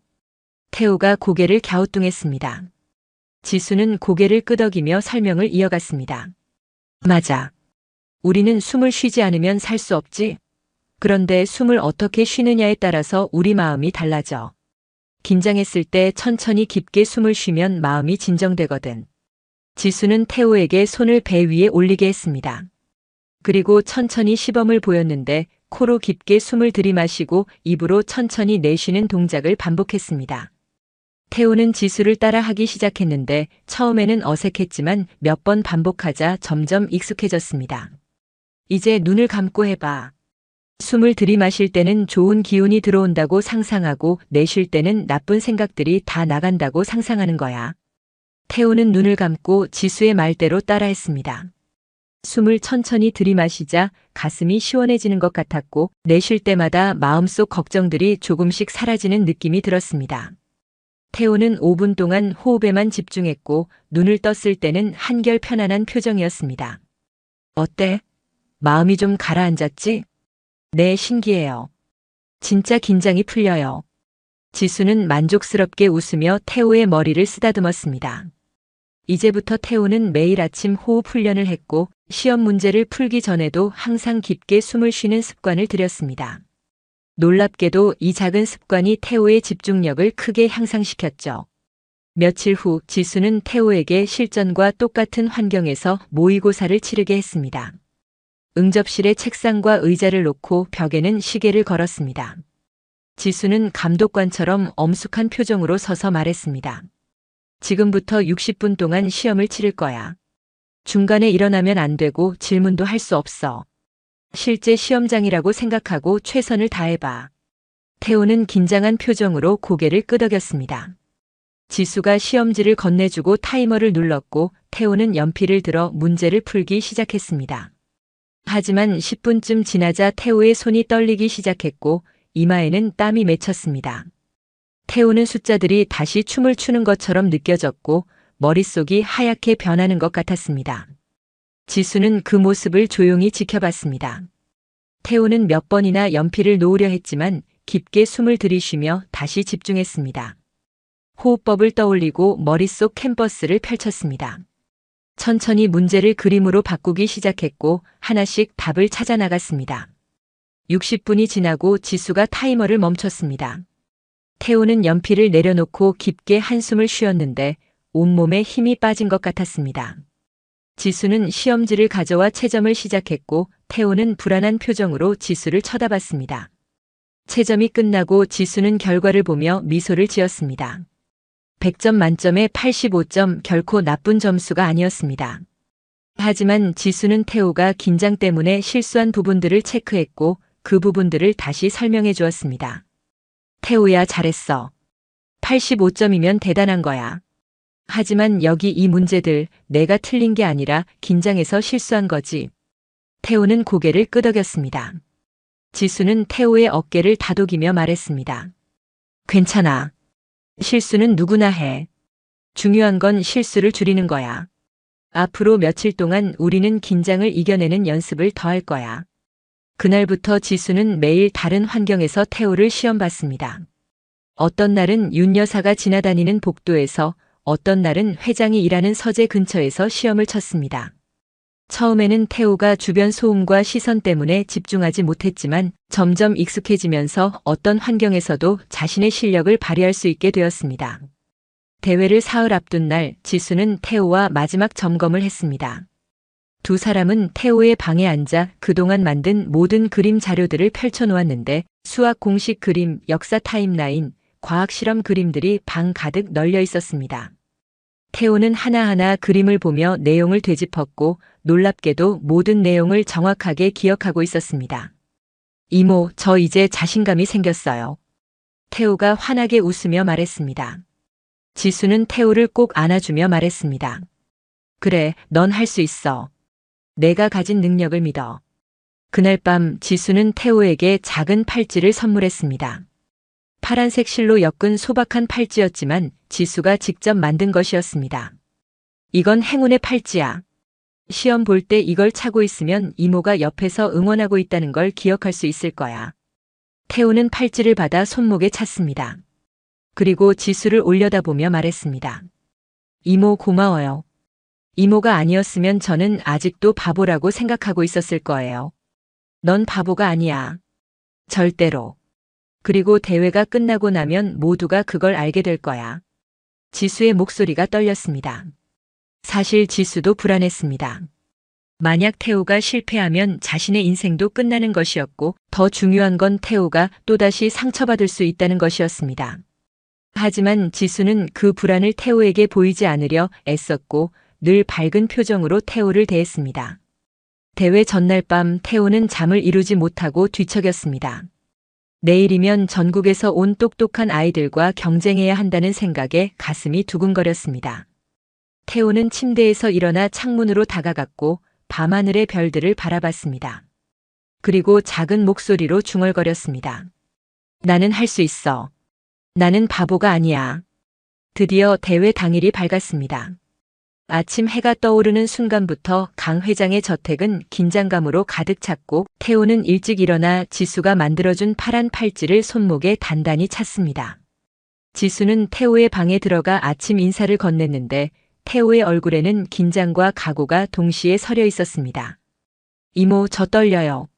태호가 고개를 갸우뚱했습니다. 지수는 고개를 끄덕이며 설명을 이어갔습니다. 맞아. 우리는 숨을 쉬지 않으면 살 수 없지. 그런데 숨을 어떻게 쉬느냐에 따라서 우리 마음이 달라져. 긴장했을 때 천천히 깊게 숨을 쉬면 마음이 진정되거든. 지수는 태호에게 손을 배 위에 올리게 했습니다. 그리고 천천히 시범을 보였는데 코로 깊게 숨을 들이마시고 입으로 천천히 내쉬는 동작을 반복했습니다. 태호는 지수를 따라 하기 시작했는데 처음에는 어색했지만 몇 번 반복하자 점점 익숙해졌습니다. 이제 눈을 감고 해봐. 숨을 들이마실 때는 좋은 기운이 들어온다고 상상하고 내쉴 때는 나쁜 생각들이 다 나간다고 상상하는 거야. 태호는 눈을 감고 지수의 말대로 따라했습니다. 숨을 천천히 들이마시자 가슴이 시원해지는 것 같았고 내쉴 때마다 마음속 걱정들이 조금씩 사라지는 느낌이 들었습니다. 태호는 5분 동안 호흡에만 집중했고 눈을 떴을 때는 한결 편안한 표정이었습니다. 어때? 마음이 좀 가라앉았지? 네, 신기해요. 진짜 긴장이 풀려요. 지수는 만족스럽게 웃으며 태호의 머리를 쓰다듬었습니다. 이제부터 태호는 매일 아침 호흡 훈련을 했고 시험 문제를 풀기 전에도 항상 깊게 숨을 쉬는 습관을 들였습니다. 놀랍게도 이 작은 습관이 태호의 집중력을 크게 향상시켰죠. 며칠 후 지수는 태호에게 실전과 똑같은 환경에서 모의고사를 치르게 했습니다. 응접실에 책상과 의자를 놓고 벽에는 시계를 걸었습니다. 지수는 감독관처럼 엄숙한 표정으로 서서 말했습니다. 지금부터 60분 동안 시험을 치를 거야. 중간에 일어나면 안 되고 질문도 할 수 없어. 실제 시험장이라고 생각하고 최선을 다해봐. 태호는 긴장한 표정으로 고개를 끄덕였습니다. 지수가 시험지를 건네주고 타이머를 눌렀고 태호는 연필을 들어 문제를 풀기 시작했습니다. 하지만 10분쯤 지나자 태호의 손이 떨리기 시작했고 이마에는 땀이 맺혔습니다. 태호는 숫자들이 다시 춤을 추는 것처럼 느껴졌고 머릿속이 하얗게 변하는 것 같았습니다. 지수는 그 모습을 조용히 지켜봤습니다. 태호는 몇 번이나 연필을 놓으려 했지만 깊게 숨을 들이쉬며 다시 집중했습니다. 호흡법을 떠올리고 머릿속 캔버스를 펼쳤습니다. 천천히 문제를 그림으로 바꾸기 시작했고 하나씩 답을 찾아 나갔습니다. 60분이 지나고 지수가 타이머를 멈췄습니다. 태호는 연필을 내려놓고 깊게 한숨을 쉬었는데 온몸에 힘이 빠진 것 같았습니다. 지수는 시험지를 가져와 채점을 시작했고 태호는 불안한 표정으로 지수를 쳐다봤습니다. 채점이 끝나고 지수는 결과를 보며 미소를 지었습니다. 100점 만점에 85점, 결코 나쁜 점수가 아니었습니다. 하지만 지수는 태호가 긴장 때문에 실수한 부분들을 체크했고 그 부분들을 다시 설명해 주었습니다. 태호야, 잘했어. 85점이면 대단한 거야. 하지만 여기 이 문제들 내가 틀린 게 아니라 긴장해서 실수한 거지. 태호는 고개를 끄덕였습니다. 지수는 태호의 어깨를 다독이며 말했습니다. 괜찮아. 실수는 누구나 해. 중요한 건 실수를 줄이는 거야. 앞으로 며칠 동안 우리는 긴장을 이겨내는 연습을 더 할 거야. 그날부터 지수는 매일 다른 환경에서 태호를 시험 봤습니다. 어떤 날은 윤 여사가 지나다니는 복도에서, 어떤 날은 회장이 일하는 서재 근처에서 시험을 쳤습니다. 처음에는 태호가 주변 소음과 시선 때문에 집중하지 못했지만 점점 익숙해지면서 어떤 환경에서도 자신의 실력을 발휘할 수 있게 되었습니다. 대회를 사흘 앞둔 날 지수는 태호와 마지막 점검을 했습니다. 두 사람은 태호의 방에 앉아 그동안 만든 모든 그림 자료들을 펼쳐놓았는데 수학 공식 그림, 역사 타임라인, 과학 실험 그림들이 방 가득 널려 있었습니다. 태호는 하나하나 그림을 보며 내용을 되짚었고 놀랍게도 모든 내용을 정확하게 기억하고 있었습니다. 이모, 저 이제 자신감이 생겼어요. 태호가 환하게 웃으며 말했습니다. 지수는 태호를 꼭 안아주며 말했습니다. 그래, 넌 할 수 있어. 내가 가진 능력을 믿어. 그날 밤 지수는 태호에게 작은 팔찌를 선물했습니다. 파란색 실로 엮은 소박한 팔찌였지만 지수가 직접 만든 것이었습니다. 이건 행운의 팔찌야. 시험 볼 때 이걸 차고 있으면 이모가 옆에서 응원하고 있다는 걸 기억할 수 있을 거야. 태호는 팔찌를 받아 손목에 찼습니다. 그리고 지수를 올려다보며 말했습니다. 이모, 고마워요. 이모가 아니었으면 저는 아직도 바보라고 생각하고 있었을 거예요. 넌 바보가 아니야. 절대로. 그리고 대회가 끝나고 나면 모두가 그걸 알게 될 거야. 지수의 목소리가 떨렸습니다. 사실 지수도 불안했습니다. 만약 태호가 실패하면 자신의 인생도 끝나는 것이었고 더 중요한 건 태호가 또다시 상처받을 수 있다는 것이었습니다. 하지만 지수는 그 불안을 태호에게 보이지 않으려 애썼고 늘 밝은 표정으로 태호를 대했습니다. 대회 전날 밤 태호는 잠을 이루지 못하고 뒤척였습니다. 내일이면 전국에서 온 똑똑한 아이들과 경쟁해야 한다는 생각에 가슴이 두근거렸습니다. 태호는 침대에서 일어나 창문으로 다가갔고 밤하늘의 별들을 바라봤습니다. 그리고 작은 목소리로 중얼거렸습니다. 나는 할 수 있어. 나는 바보가 아니야. 드디어 대회 당일이 밝았습니다. 아침 해가 떠오르는 순간부터 강 회장의 저택은 긴장감으로 가득 찼고 태호는 일찍 일어나 지수가 만들어준 파란 팔찌를 손목에 단단히 찼습니다. 지수는 태호의 방에 들어가 아침 인사를 건넸는데 태호의 얼굴에는 긴장과 각오가 동시에 서려 있었습니다. 이모, 저 떨려요.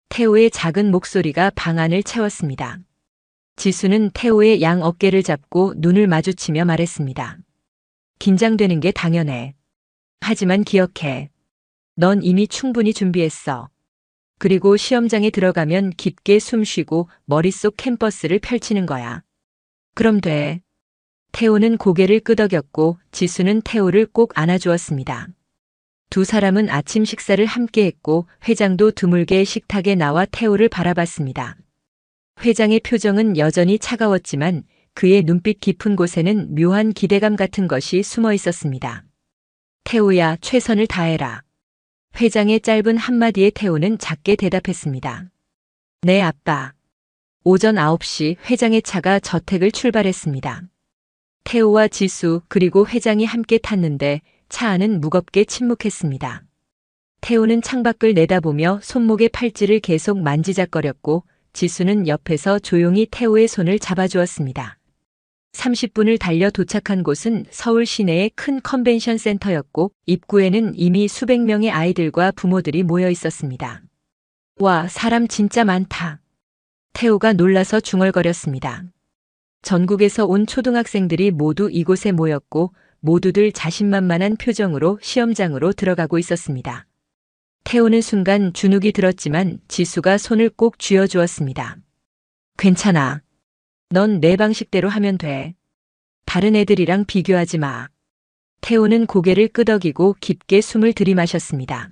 태호의 작은 목소리가 방 안을 채웠습니다. 지수는 태호의 양 어깨를 잡고 눈을 마주치며 말했습니다. 긴장되는 게 당연해. 하지만 기억해. 넌 이미 충분히 준비했어. 그리고 시험장에 들어가면 깊게 숨 쉬고 머릿속 캔버스를 펼치는 거야. 그럼 돼. 태호는 고개를 끄덕였고 지수는 태호를 꼭 안아주었습니다. 두 사람은 아침 식사를 함께 했고 회장도 드물게 식탁에 나와 태호를 바라봤습니다. 회장의 표정은 여전히 차가웠지만 그의 눈빛 깊은 곳에는 묘한 기대감 같은 것이 숨어 있었습니다. 태호야, 최선을 다해라. 회장의 짧은 한마디에 태호는 작게 대답했습니다. 네, 아빠. 오전 9시 회장의 차가 저택을 출발했습니다. 태호와 지수 그리고 회장이 함께 탔는데 차 안은 무겁게 침묵했습니다. 태호는 창밖을 내다보며 손목의 팔찌를 계속 만지작거렸고 지수는 옆에서 조용히 태호의 손을 잡아주었습니다. 30분을 달려 도착한 곳은 서울 시내의 큰 컨벤션 센터였고 입구에는 이미 수백 명의 아이들과 부모들이 모여 있었습니다. 와, 사람 진짜 많다. 태호가 놀라서 중얼거렸습니다. 전국에서 온 초등학생들이 모두 이곳에 모였고 모두들 자신만만한 표정으로 시험장으로 들어가고 있었습니다. 태호는 순간 주눅이 들었지만 지수가 손을 꼭 쥐어주었습니다. 괜찮아. 넌 내 방식대로 하면 돼. 다른 애들이랑 비교하지 마. 태호는 고개를 끄덕이고 깊게 숨을 들이마셨습니다.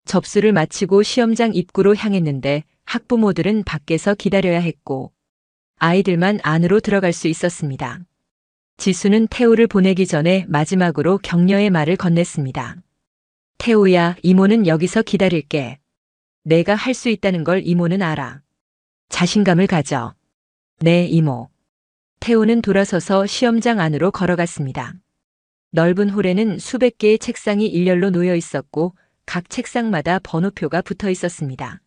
접수를 마치고 시험장 입구로 향했는데 학부모들은 밖에서 기다려야 했고 아이들만 안으로 들어갈 수 있었습니다. 지수는 태호를 보내기 전에 마지막으로 격려의 말을 건넸습니다. 태호야, 이모는 여기서 기다릴게. 내가 할 수 있다는 걸 이모는 알아. 자신감을 가져. 네, 이모. 태호는 돌아서서 시험장 안으로 걸어갔습니다. 넓은 홀에는 수백 개의 책상이 일렬로 놓여 있었고 각 책상마다 번호표가 붙어 있었습니다.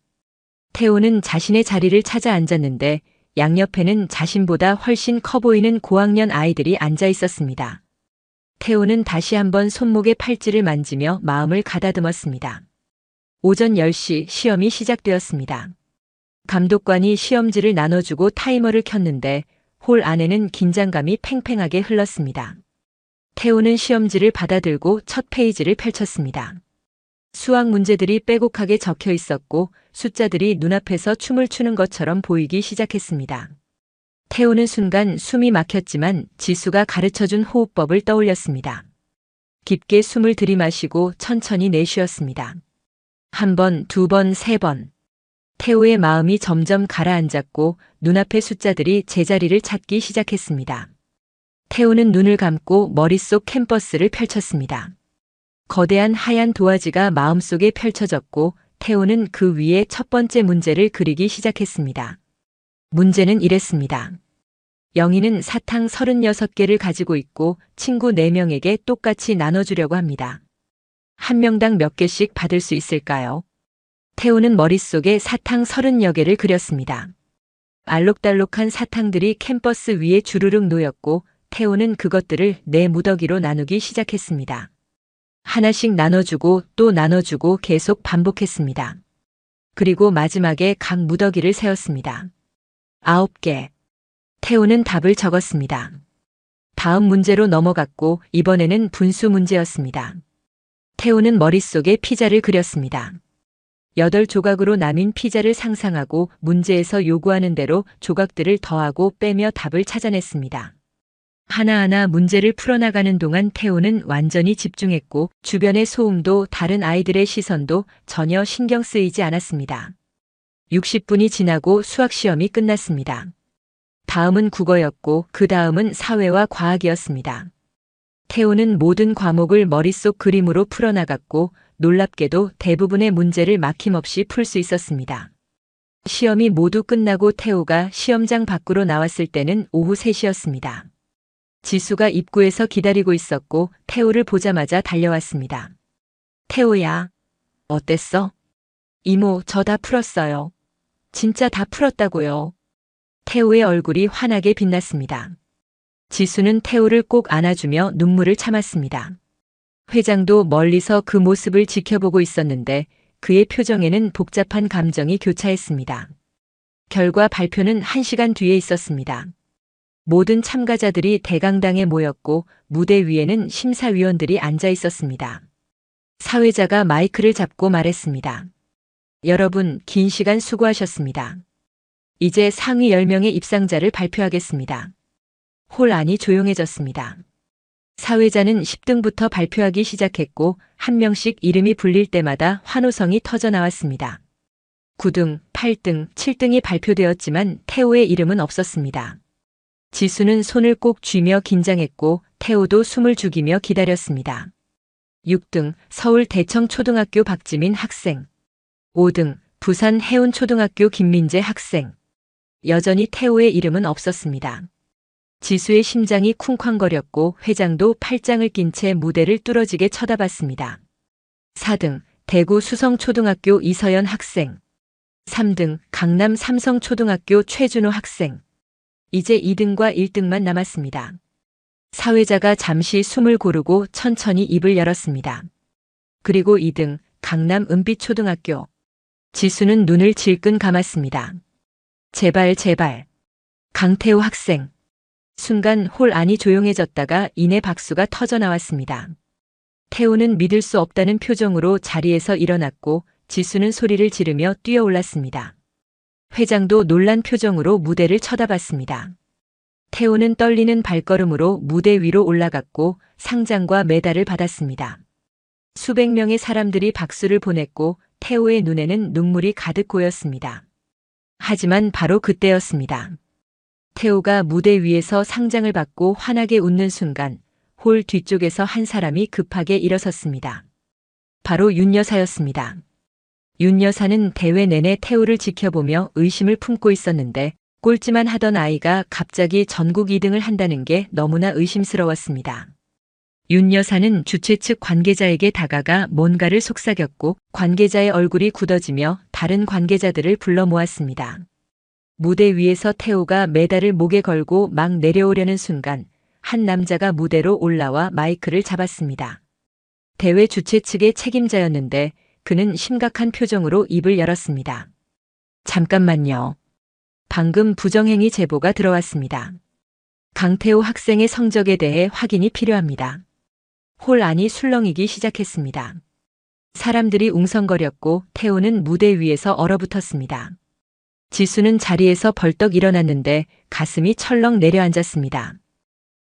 태호는 자신의 자리를 찾아 앉았는데 양옆에는 자신보다 훨씬 커 보이는 고학년 아이들이 앉아 있었습니다. 태호는 다시 한번 손목의 팔찌를 만지며 마음을 가다듬었습니다. 오전 10시 시험이 시작되었습니다. 감독관이 시험지를 나눠주고 타이머를 켰는데 홀 안에는 긴장감이 팽팽하게 흘렀습니다. 태호는 시험지를 받아들고 첫 페이지를 펼쳤습니다. 수학 문제들이 빼곡하게 적혀 있었고 숫자들이 눈앞에서 춤을 추는 것처럼 보이기 시작했습니다. 태호는 순간 숨이 막혔지만 지수가 가르쳐준 호흡법을 떠올렸습니다. 깊게 숨을 들이마시고 천천히 내쉬었습니다. 한 번, 두 번, 세 번. 태호의 마음이 점점 가라앉았고 눈앞의 숫자들이 제자리를 찾기 시작했습니다. 태호는 눈을 감고 머릿속 캔버스를 펼쳤습니다. 거대한 하얀 도화지가 마음속에 펼쳐졌고 태호는 그 위에 첫 번째 문제를 그리기 시작했습니다. 문제는 이랬습니다. 영희는 사탕 36개를 가지고 있고 친구 4명에게 똑같이 나눠주려고 합니다. 한 명당 몇 개씩 받을 수 있을까요? 태호는 머릿속에 사탕 30여 개를 그렸습니다. 알록달록한 사탕들이 캔버스 위에 주르륵 놓였고 태호는 그것들을 4무더기로 나누기 시작했습니다. 하나씩 나눠주고 또 나눠주고 계속 반복했습니다. 그리고 마지막에 각 무더기를 세웠습니다. 9개. 태호는 답을 적었습니다. 다음 문제로 넘어갔고 이번에는 분수 문제였습니다. 태호는 머릿속에 피자를 그렸습니다. 8조각으로 나뉜 피자를 상상하고 문제에서 요구하는 대로 조각들을 더하고 빼며 답을 찾아냈습니다. 하나하나 문제를 풀어나가는 동안 태호는 완전히 집중했고 주변의 소음도 다른 아이들의 시선도 전혀 신경 쓰이지 않았습니다. 60분이 지나고 수학시험이 끝났습니다. 다음은 국어였고 그 다음은 사회와 과학이었습니다. 태호는 모든 과목을 머릿속 그림으로 풀어나갔고 놀랍게도 대부분의 문제를 막힘없이 풀 수 있었습니다. 시험이 모두 끝나고 태호가 시험장 밖으로 나왔을 때는 오후 3시였습니다. 지수가 입구에서 기다리고 있었고 태호를 보자마자 달려왔습니다. 태호야, 어땠어? 이모, 저 다 풀었어요. 진짜 다 풀었다고요. 태호의 얼굴이 환하게 빛났습니다. 지수는 태호를 꼭 안아주며 눈물을 참았습니다. 회장도 멀리서 그 모습을 지켜보고 있었는데 그의 표정에는 복잡한 감정이 교차했습니다. 결과 발표는 1시간 뒤에 있었습니다. 모든 참가자들이 대강당에 모였고 무대 위에는 심사위원들이 앉아 있었습니다. 사회자가 마이크를 잡고 말했습니다. 여러분, 긴 시간 수고하셨습니다. 이제 상위 10명의 입상자를 발표하겠습니다. 홀 안이 조용해졌습니다. 사회자는 10등부터 발표하기 시작했고 한 명씩 이름이 불릴 때마다 환호성이 터져 나왔습니다. 9등, 8등, 7등이 발표되었지만 태호의 이름은 없었습니다. 지수는 손을 꼭 쥐며 긴장했고 태호도 숨을 죽이며 기다렸습니다. 6등, 서울 대청초등학교 박지민 학생. 5등, 부산 해운초등학교 김민재 학생. 여전히 태호의 이름은 없었습니다. 지수의 심장이 쿵쾅거렸고 회장도 팔짱을 낀 채 무대를 뚫어지게 쳐다봤습니다. 4등, 대구 수성초등학교 이서연 학생. 3등, 강남 삼성초등학교 최준호 학생. 이제 2등과 1등만 남았습니다. 사회자가 잠시 숨을 고르고 천천히 입을 열었습니다. 그리고 2등, 강남 은빛초등학교. 지수는 눈을 질끈 감았습니다. 제발, 제발. 강태호 학생. 순간 홀 안이 조용해졌다가 이내 박수가 터져 나왔습니다. 태호는 믿을 수 없다는 표정으로 자리에서 일어났고 지수는 소리를 지르며 뛰어올랐습니다. 회장도 놀란 표정으로 무대를 쳐다봤습니다. 태호는 떨리는 발걸음으로 무대 위로 올라갔고 상장과 메달을 받았습니다. 수백 명의 사람들이 박수를 보냈고 태호의 눈에는 눈물이 가득 고였습니다. 하지만 바로 그때였습니다. 태호가 무대 위에서 상장을 받고 환하게 웃는 순간 홀 뒤쪽에서 한 사람이 급하게 일어섰습니다. 바로 윤 여사였습니다. 윤 여사는 대회 내내 태호를 지켜보며 의심을 품고 있었는데 꼴찌만 하던 아이가 갑자기 전국 2등을 한다는 게 너무나 의심스러웠습니다. 윤 여사는 주최 측 관계자에게 다가가 뭔가를 속삭였고 관계자의 얼굴이 굳어지며 다른 관계자들을 불러 모았습니다. 무대 위에서 태호가 메달을 목에 걸고 막 내려오려는 순간 한 남자가 무대로 올라와 마이크를 잡았습니다. 대회 주최 측의 책임자였는데 그는 심각한 표정으로 입을 열었습니다. 잠깐만요. 방금 부정행위 제보가 들어왔습니다. 강태호 학생의 성적에 대해 확인이 필요합니다. 홀 안이 술렁이기 시작했습니다. 사람들이 웅성거렸고 태호는 무대 위에서 얼어붙었습니다. 지수는 자리에서 벌떡 일어났는데 가슴이 철렁 내려앉았습니다.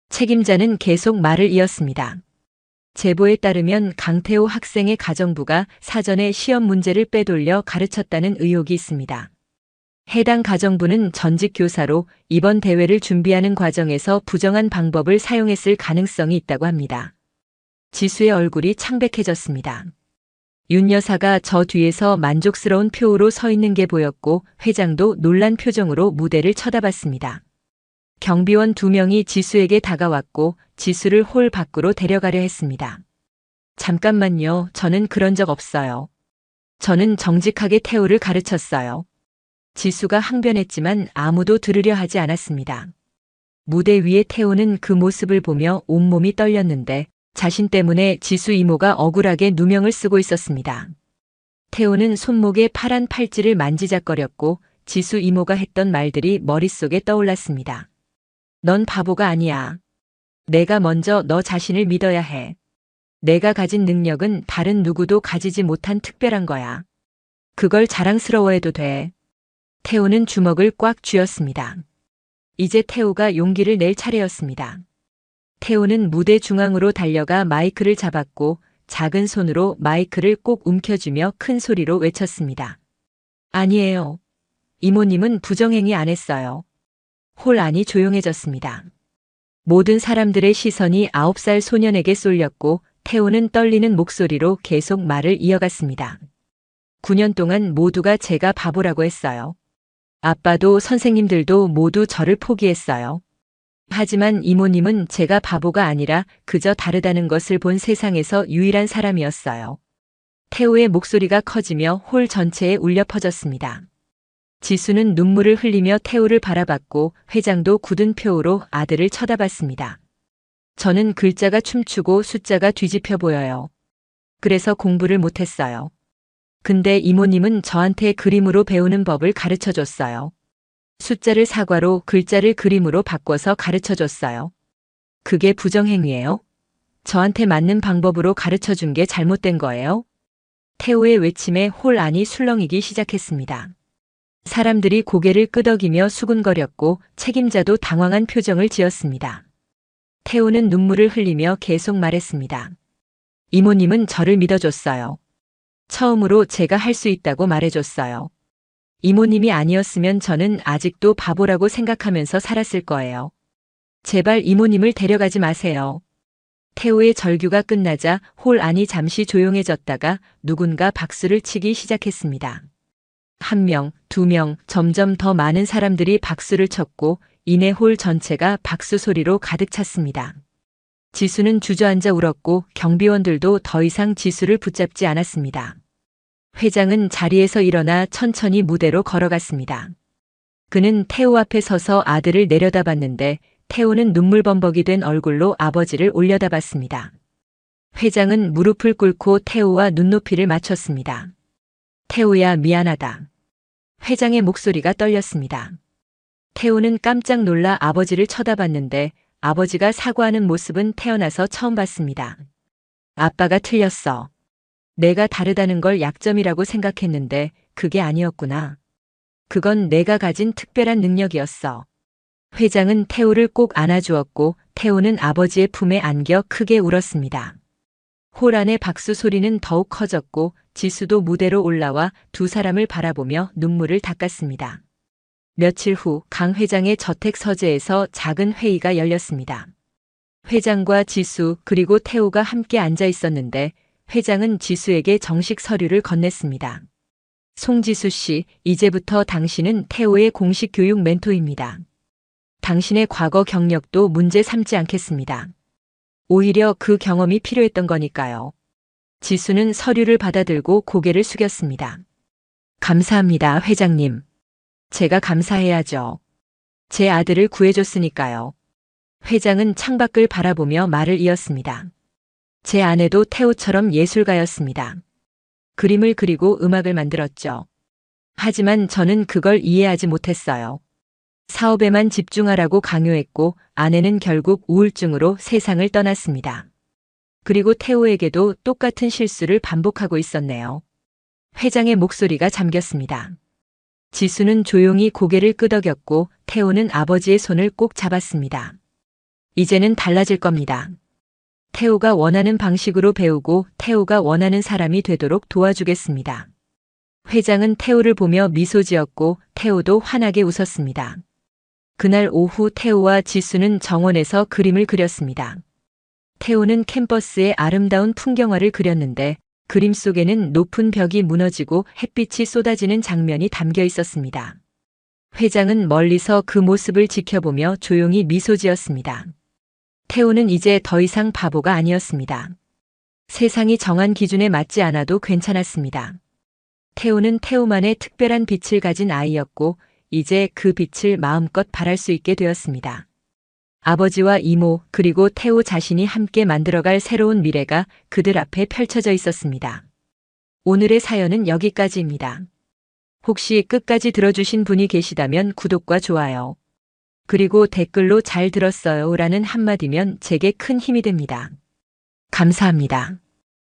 책임자는 계속 말을 이었습니다. 제보에 따르면 강태호 학생의 가정부가 사전에 시험 문제를 빼돌려 가르쳤다는 의혹이 있습니다. 해당 가정부는 전직 교사로 이번 대회를 준비하는 과정에서 부정한 방법을 사용했을 가능성이 있다고 합니다. 지수의 얼굴이 창백해졌습니다. 윤 여사가 저 뒤에서 만족스러운 표호로 서 있는 게 보였고 회장도 놀란 표정으로 무대를 쳐다봤습니다. 경비원 2명이 지수에게 다가왔고 지수를 홀 밖으로 데려가려 했습니다. 잠깐만요. 저는 그런 적 없어요. 저는 정직하게 태호를 가르쳤어요. 지수가 항변했지만 아무도 들으려 하지 않았습니다. 무대 위에 태호는 그 모습을 보며 온몸이 떨렸는데 자신 때문에 지수 이모가 억울하게 누명을 쓰고 있었습니다. 태호는 손목에 파란 팔찌를 만지작거렸고 지수 이모가 했던 말들이 머릿속에 떠올랐습니다. 넌 바보가 아니야. 내가 먼저 너 자신을 믿어야 해. 내가 가진 능력은 다른 누구도 가지지 못한 특별한 거야. 그걸 자랑스러워해도 돼. 태호는 주먹을 꽉 쥐었습니다. 이제 태호가 용기를 낼 차례였습니다. 태호는 무대 중앙으로 달려가 마이크를 잡았고 작은 손으로 마이크를 꼭 움켜쥐며 큰 소리로 외쳤습니다. 아니에요. 이모님은 부정행위 안 했어요. 홀 안이 조용해졌습니다. 모든 사람들의 시선이 9살 소년에게 쏠렸고 태호는 떨리는 목소리로 계속 말을 이어갔습니다. 9년 동안 모두가 제가 바보라고 했어요. 아빠도 선생님들도 모두 저를 포기했어요. 하지만 이모님은 제가 바보가 아니라 그저 다르다는 것을 본 세상에서 유일한 사람이었어요. 태호의 목소리가 커지며 홀 전체에 울려 퍼졌습니다. 지수는 눈물을 흘리며 태호를 바라봤고 회장도 굳은 표호로 아들을 쳐다봤습니다. 저는 글자가 춤추고 숫자가 뒤집혀 보여요. 그래서 공부를 못했어요. 근데 이모님은 저한테 그림으로 배우는 법을 가르쳐 줬어요. 숫자를 사과로 글자를 그림으로 바꿔서 가르쳐 줬어요. 그게 부정행위예요? 저한테 맞는 방법으로 가르쳐 준 게 잘못된 거예요? 태호의 외침에 홀 안이 술렁이기 시작했습니다. 사람들이 고개를 끄덕이며 수군거렸고 책임자도 당황한 표정을 지었습니다. 태호는 눈물을 흘리며 계속 말했습니다. 이모님은 저를 믿어줬어요. 처음으로 제가 할 수 있다고 말해줬어요. 이모님이 아니었으면 저는 아직도 바보라고 생각하면서 살았을 거예요. 제발 이모님을 데려가지 마세요. 태호의 절규가 끝나자 홀 안이 잠시 조용해졌다가 누군가 박수를 치기 시작했습니다. 1명, 2명, 점점 더 많은 사람들이 박수를 쳤고 이내 홀 전체가 박수 소리로 가득 찼습니다. 지수는 주저앉아 울었고 경비원들도 더 이상 지수를 붙잡지 않았습니다. 회장은 자리에서 일어나 천천히 무대로 걸어갔습니다. 그는 태호 앞에 서서 아들을 내려다봤는데 태호는 눈물범벅이 된 얼굴로 아버지를 올려다봤습니다. 회장은 무릎을 꿇고 태호와 눈높이를 맞췄습니다. 태호야, 미안하다. 회장의 목소리가 떨렸습니다. 태호는 깜짝 놀라 아버지를 쳐다봤는데 아버지가 사과하는 모습은 태어나서 처음 봤습니다. 아빠가 틀렸어. 내가 다르다는 걸 약점이라고 생각했는데 그게 아니었구나. 그건 내가 가진 특별한 능력이었어. 회장은 태호를 꼭 안아주었고 태호는 아버지의 품에 안겨 크게 울었습니다. 홀 안의 박수 소리는 더욱 커졌고 지수도 무대로 올라와 두 사람을 바라보며 눈물을 닦았습니다. 며칠 후 강 회장의 저택 서재에서 작은 회의가 열렸습니다. 회장과 지수 그리고 태호가 함께 앉아 있었는데 회장은 지수에게 정식 서류를 건넸습니다. 송지수 씨, 이제부터 당신은 태호의 공식 교육 멘토입니다. 당신의 과거 경력도 문제 삼지 않겠습니다. 오히려 그 경험이 필요했던 거니까요. 지수는 서류를 받아들고 고개를 숙였습니다. 감사합니다, 회장님. 제가 감사해야죠. 제 아들을 구해줬으니까요. 회장은 창밖을 바라보며 말을 이었습니다. 제 아내도 태호처럼 예술가였습니다. 그림을 그리고 음악을 만들었죠. 하지만 저는 그걸 이해하지 못했어요. 사업에만 집중하라고 강요했고 아내는 결국 우울증으로 세상을 떠났습니다. 그리고 태호에게도 똑같은 실수를 반복하고 있었네요. 회장의 목소리가 잠겼습니다. 지수는 조용히 고개를 끄덕였고 태호는 아버지의 손을 꼭 잡았습니다. 이제는 달라질 겁니다. 태호가 원하는 방식으로 배우고 태호가 원하는 사람이 되도록 도와주겠습니다. 회장은 태호를 보며 미소 지었고 태호도 환하게 웃었습니다. 그날 오후 태호와 지수는 정원에서 그림을 그렸습니다. 태호는 캠퍼스의 아름다운 풍경화를 그렸는데 그림 속에는 높은 벽이 무너지고 햇빛이 쏟아지는 장면이 담겨 있었습니다. 회장은 멀리서 그 모습을 지켜보며 조용히 미소 지었습니다. 태호는 이제 더 이상 바보가 아니었습니다. 세상이 정한 기준에 맞지 않아도 괜찮았습니다. 태호는 태호만의 특별한 빛을 가진 아이였고 이제 그 빛을 마음껏 발할 수 있게 되었습니다. 아버지와 이모 그리고 태호 자신이 함께 만들어갈 새로운 미래가 그들 앞에 펼쳐져 있었습니다. 오늘의 사연은 여기까지입니다. 혹시 끝까지 들어주신 분이 계시다면 구독과 좋아요. 그리고 댓글로 잘 들었어요 라는 한마디면 제게 큰 힘이 됩니다. 감사합니다.